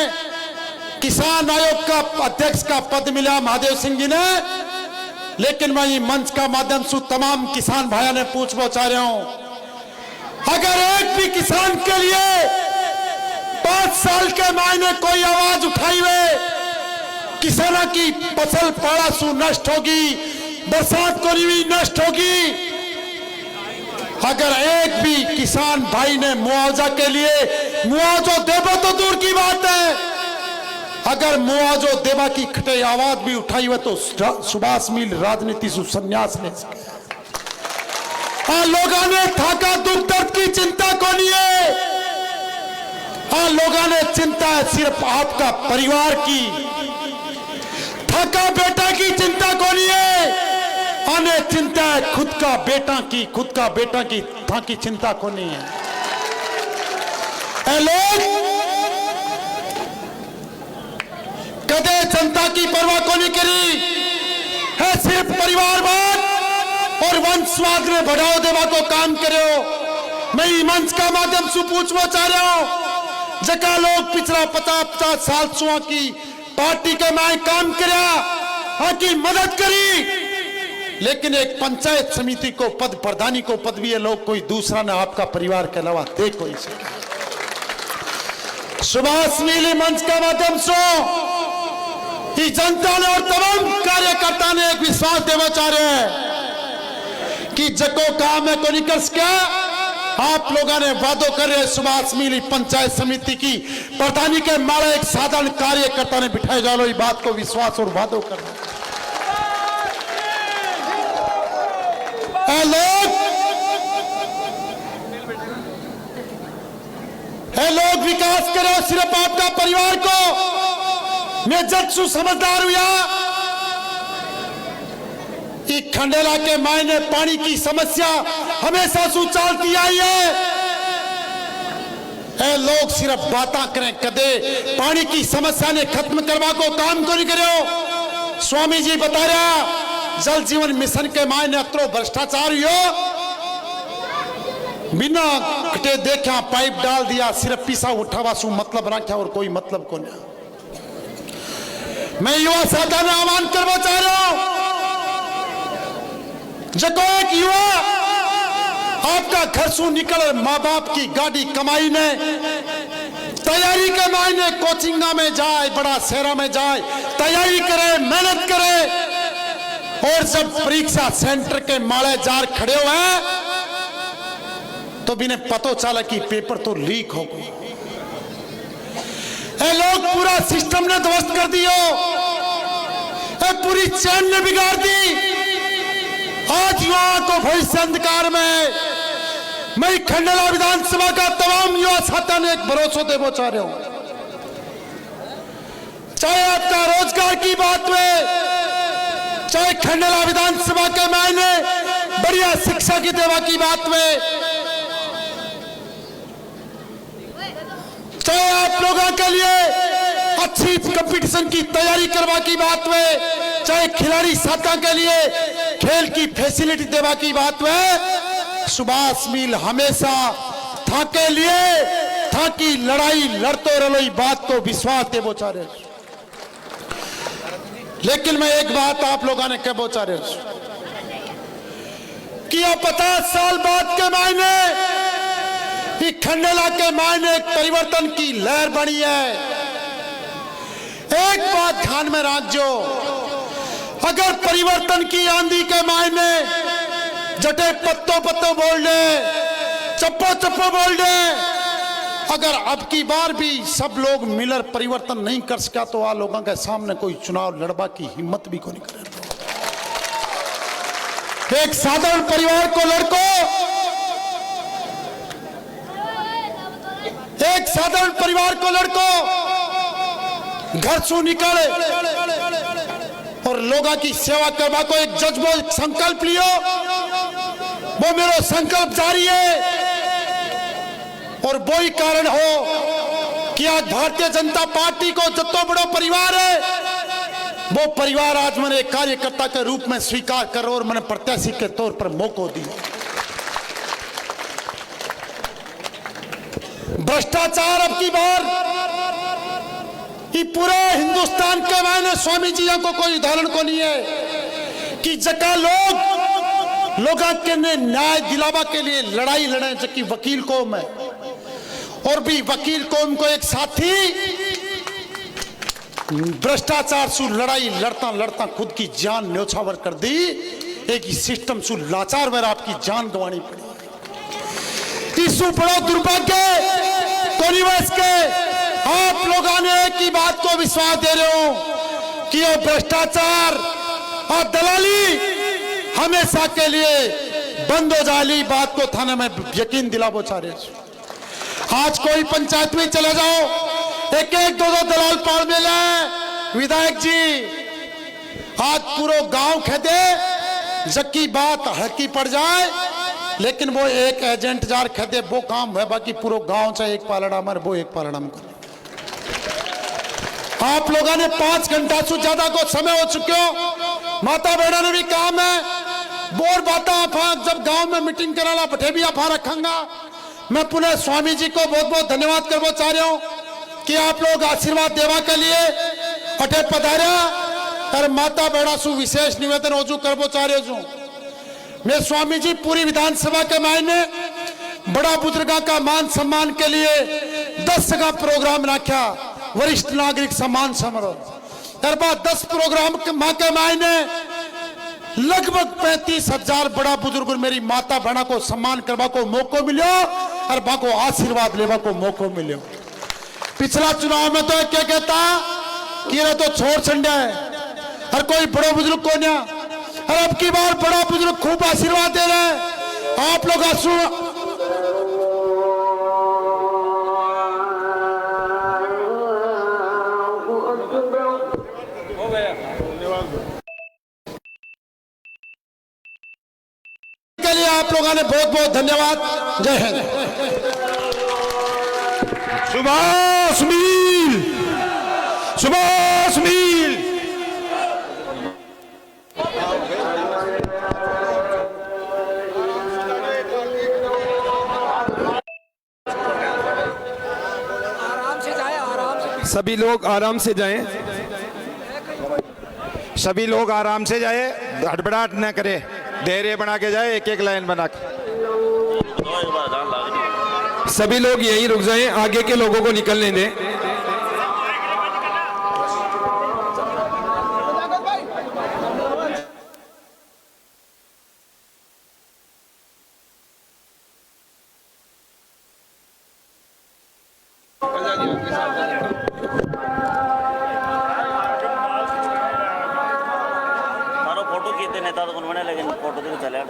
किसान आयोग का अध्यक्ष का पद मिला महादेव सिंह जी ने, लेकिन मैं ये मंच का माध्यम से तमाम किसान भाइयों ने पूछना चाह रहा हूं, अगर एक भी किसान के लिए 5 साल के मायने कोई आवाज उठाई हुए, किसानों की फसल पाड़ा सु नष्ट होगी, बरसात को नहीं नष्ट होगी। अगर एक भी किसान भाई ने मुआवजा के लिए मुआवजा देवा तो दूर की बात है, अगर मुआवजा देवा की खटे आवाज भी उठाई हुई तो सुभाष मिल राजनीति से संन्यास ले सके। लोगों ने थाका दुख दर्द की चिंता को नहीं है, लोगों ने चिंता है सिर्फ आपका परिवार की, थाका बेटा की चिंता को नहीं है, आने चिंता है खुद का बेटा की था की चिंता को नहीं है। लोग कदे जनता की परवाह को नहीं करी है, सिर्फ परिवारवाद और वंशवाद में बढ़ावा देवा को काम करे हो। मैं मंच का माध्यम से पूछना चाह रहा हूं, जगह लोग पिछला 50 साल सुहा की पार्टी के माए काम करा की मदद करी, लेकिन एक पंचायत समिति को पद प्रधानी को पद भी ये लोग कोई दूसरा ने आपका परिवार के अलावा दे कोई से। सुभाष मिली मंच का माध्यम से जनता ने और तमाम कार्यकर्ता ने एक विश्वास देना चाह रहे हैं कि जको काम है को निकल सका, आप लोगों ने वादों कर रहे सुभाष मिली पंचायत समिति की प्रधानी के मारे एक साधारण कार्यकर्ता ने बिठाए जा लो, बात को विश्वास और वादों करना। लोग विकास करो सिर्फ आपका परिवार को। मैं जज सु समझदार हुआ, खंडेला के मायने पानी की समस्या हमेशा सु चलती आई है। लोग सिर्फ बातें करें, कदे पानी की समस्या ने खत्म करवा को काम को नहीं करो। स्वामी जी बता रहा जल जीवन मिशन के मायने अत्रो भ्रष्टाचार हो, बिना कटे देखा पाइप डाल दिया, सिर्फ पीसा उठावा सु मतलब रखा और कोई मतलब को नहीं। मैं युवा साधा ने आह्वान करना चाह रहा हूं, जब एक युवा आपका घर से निकल माँ बाप की गाड़ी कमाई ने तैयारी के मायने कोचिंगा में जाए, बड़ा शहरा में जाए, तैयारी करे, मेहनत करे, और जब परीक्षा सेंटर के माले जार खड़े हुए तो बिने पतो चला कि पेपर तो लीक हो गया। ये लोग पूरा सिस्टम ने ध्वस्त कर दियो, ये पूरी चैन ने बिगाड़ दी। आज युवा को भविष्य अंधकार में मैं खंडेला विधानसभा का तमाम युवा साथियों ने एक भरोसा देना चाह रहा हूं, चाहे आपका रोजगार की बात में, चाहे खंडेला विधानसभा के मायने बढ़िया शिक्षा की देवा की बात में, चाहे आप लोगों के लिए अच्छी कंपटीशन की तैयारी करवा की बात में, चाहे खिलाड़ी साथियों के लिए खेल की फैसिलिटी देवा की बात में, सुभाष मिल हमेशा था के लिए था कि लड़ाई लड़ते रलोई बात को विश्वास दे बोचारे। लेकिन मैं एक बात आप लोगों ने कह बोचारे कि 50 साल बाद के मायने खंडेला के मायने एक परिवर्तन की लहर बनी है। एक बात ध्यान में रखो, अगर परिवर्तन की आंधी के मायने जटे पत्तो पत्तो बोल दे, चप्पो चप्पो बोल दे, अगर अब की बार भी सब लोग मिलकर परिवर्तन नहीं कर सका तो आ लोगों के सामने कोई चुनाव लड़वा की हिम्मत भी को नहीं करे। एक साधारण परिवार को लड़को, एक साधारण परिवार को लड़को घर से निकाले और लोगों की सेवा करवा को एक जज्बो संकल्प लियो, वो मेरा संकल्प जारी है। और वो ही कारण हो कि आज भारतीय जनता पार्टी को जितना बड़ा परिवार है, वो परिवार आज मैंने एक कार्यकर्ता के रूप में स्वीकार कर और मैंने प्रत्याशी के तौर पर मौका दिया। भ्रष्टाचार अब की बार ये पूरे हिंदुस्तान के मायने स्वामी जी को कोई उदाहरण को नहीं है कि जगह लोगों के ने न्याय दिलावा के लिए लड़ाई लड़े, जबकि वकील कौम है और भी वकील कौम को एक साथी भ्रष्टाचार से लड़ाई लड़ता लड़ता खुद की जान न्योछावर कर दी। एक सिस्टम से लाचार में आपकी जान गंवानी पड़ी। इस बड़ो दुर्भाग्य कोनिवस के आप लोगों ने एक ही बात को विश्वास दे रहे हो कि ये भ्रष्टाचार और दलाली हमेशा के लिए बंद हो जाए, बात को थाने में यकीन दिलावो चाह रहे। आज कोई पंचायत में चले जाओ, एक एक दो दलाल पाल मिले विधायक जी, आज पूरा गांव खेदे जबकि बात हल्की पड़ जाए, लेकिन वो एक एजेंट जार खेदे वो काम है, बाकी पूरा गांव चाहे एक पालड़ा मर वो एक पालड़ा में कर। आप लोगों ने 5 घंटा से ज्यादा को समय हो चुके हो, माता बहना ने भी काम है बोर बाता आप जब गांव में मीटिंग कराला बठे भी आप रखूंगा। मैं पुनः स्वामी जी को बहुत बहुत धन्यवाद करना चाह रहा हूं कि आप लोग आशीर्वाद देवा के लिए अठे पधारा और माता बहना सु विशेष निवेदन ओजू करना चाह रहे हूं। मैं स्वामी जी पूरी विधानसभा के मायने बड़ा बुजुर्गों का मान सम्मान के लिए 10 का प्रोग्राम रखा, वरिष्ठ नागरिक सम्मान समारोह और बाद 10 प्रोग्राम के माँ के मायने लगभग 35,000 बड़ा बुजुर्ग मेरी माता बहना को सम्मान करवा को मौका मिलो और बा को आशीर्वाद लेवा को मौका मिलो। पिछला चुनाव में तो क्या कहता कि ये तो छोड़ छंडा है और कोई बड़ा बुजुर्ग को नहीं, और अब की बार बड़ा बुजुर्ग खूब आशीर्वाद दे रहे हैं। आप लोग के लिए आप लोगों ने बहुत बहुत धन्यवाद। जय हिंद। सुभाष मिल, सुभाष मिल। सभी लोग आराम से जाएं, सभी लोग आराम से जाए, हड़बड़ाहट न करे, धैर्य बना के जाए, एक एक लाइन बना के। सभी लोग यहीं रुक जाएं, आगे के लोगों को निकलने दें। फोटो खींचते नेता तो कौन बने, लेकिन फोटो तो चले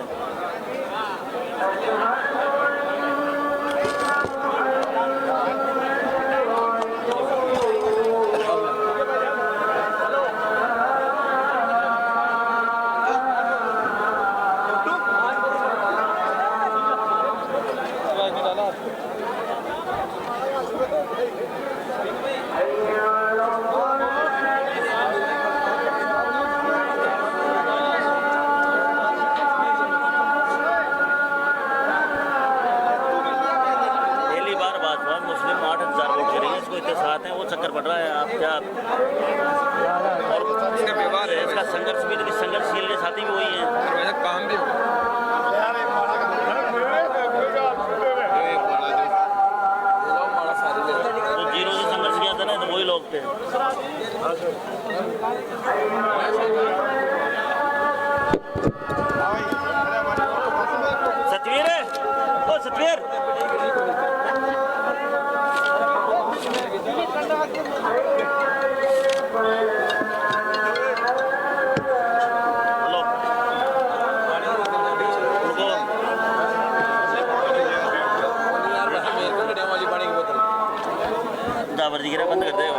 वो चक्कर पड़ रहा है। आप क्या और इसका व्यवहार है, इसका संघर्ष भी, संघर्षशील के साथी भी वही है, काम भी तो जीरो से संघर्ष किया था ना, तो वही लोग थे। सतवीर है, ओ सतवीर बंद कर दे।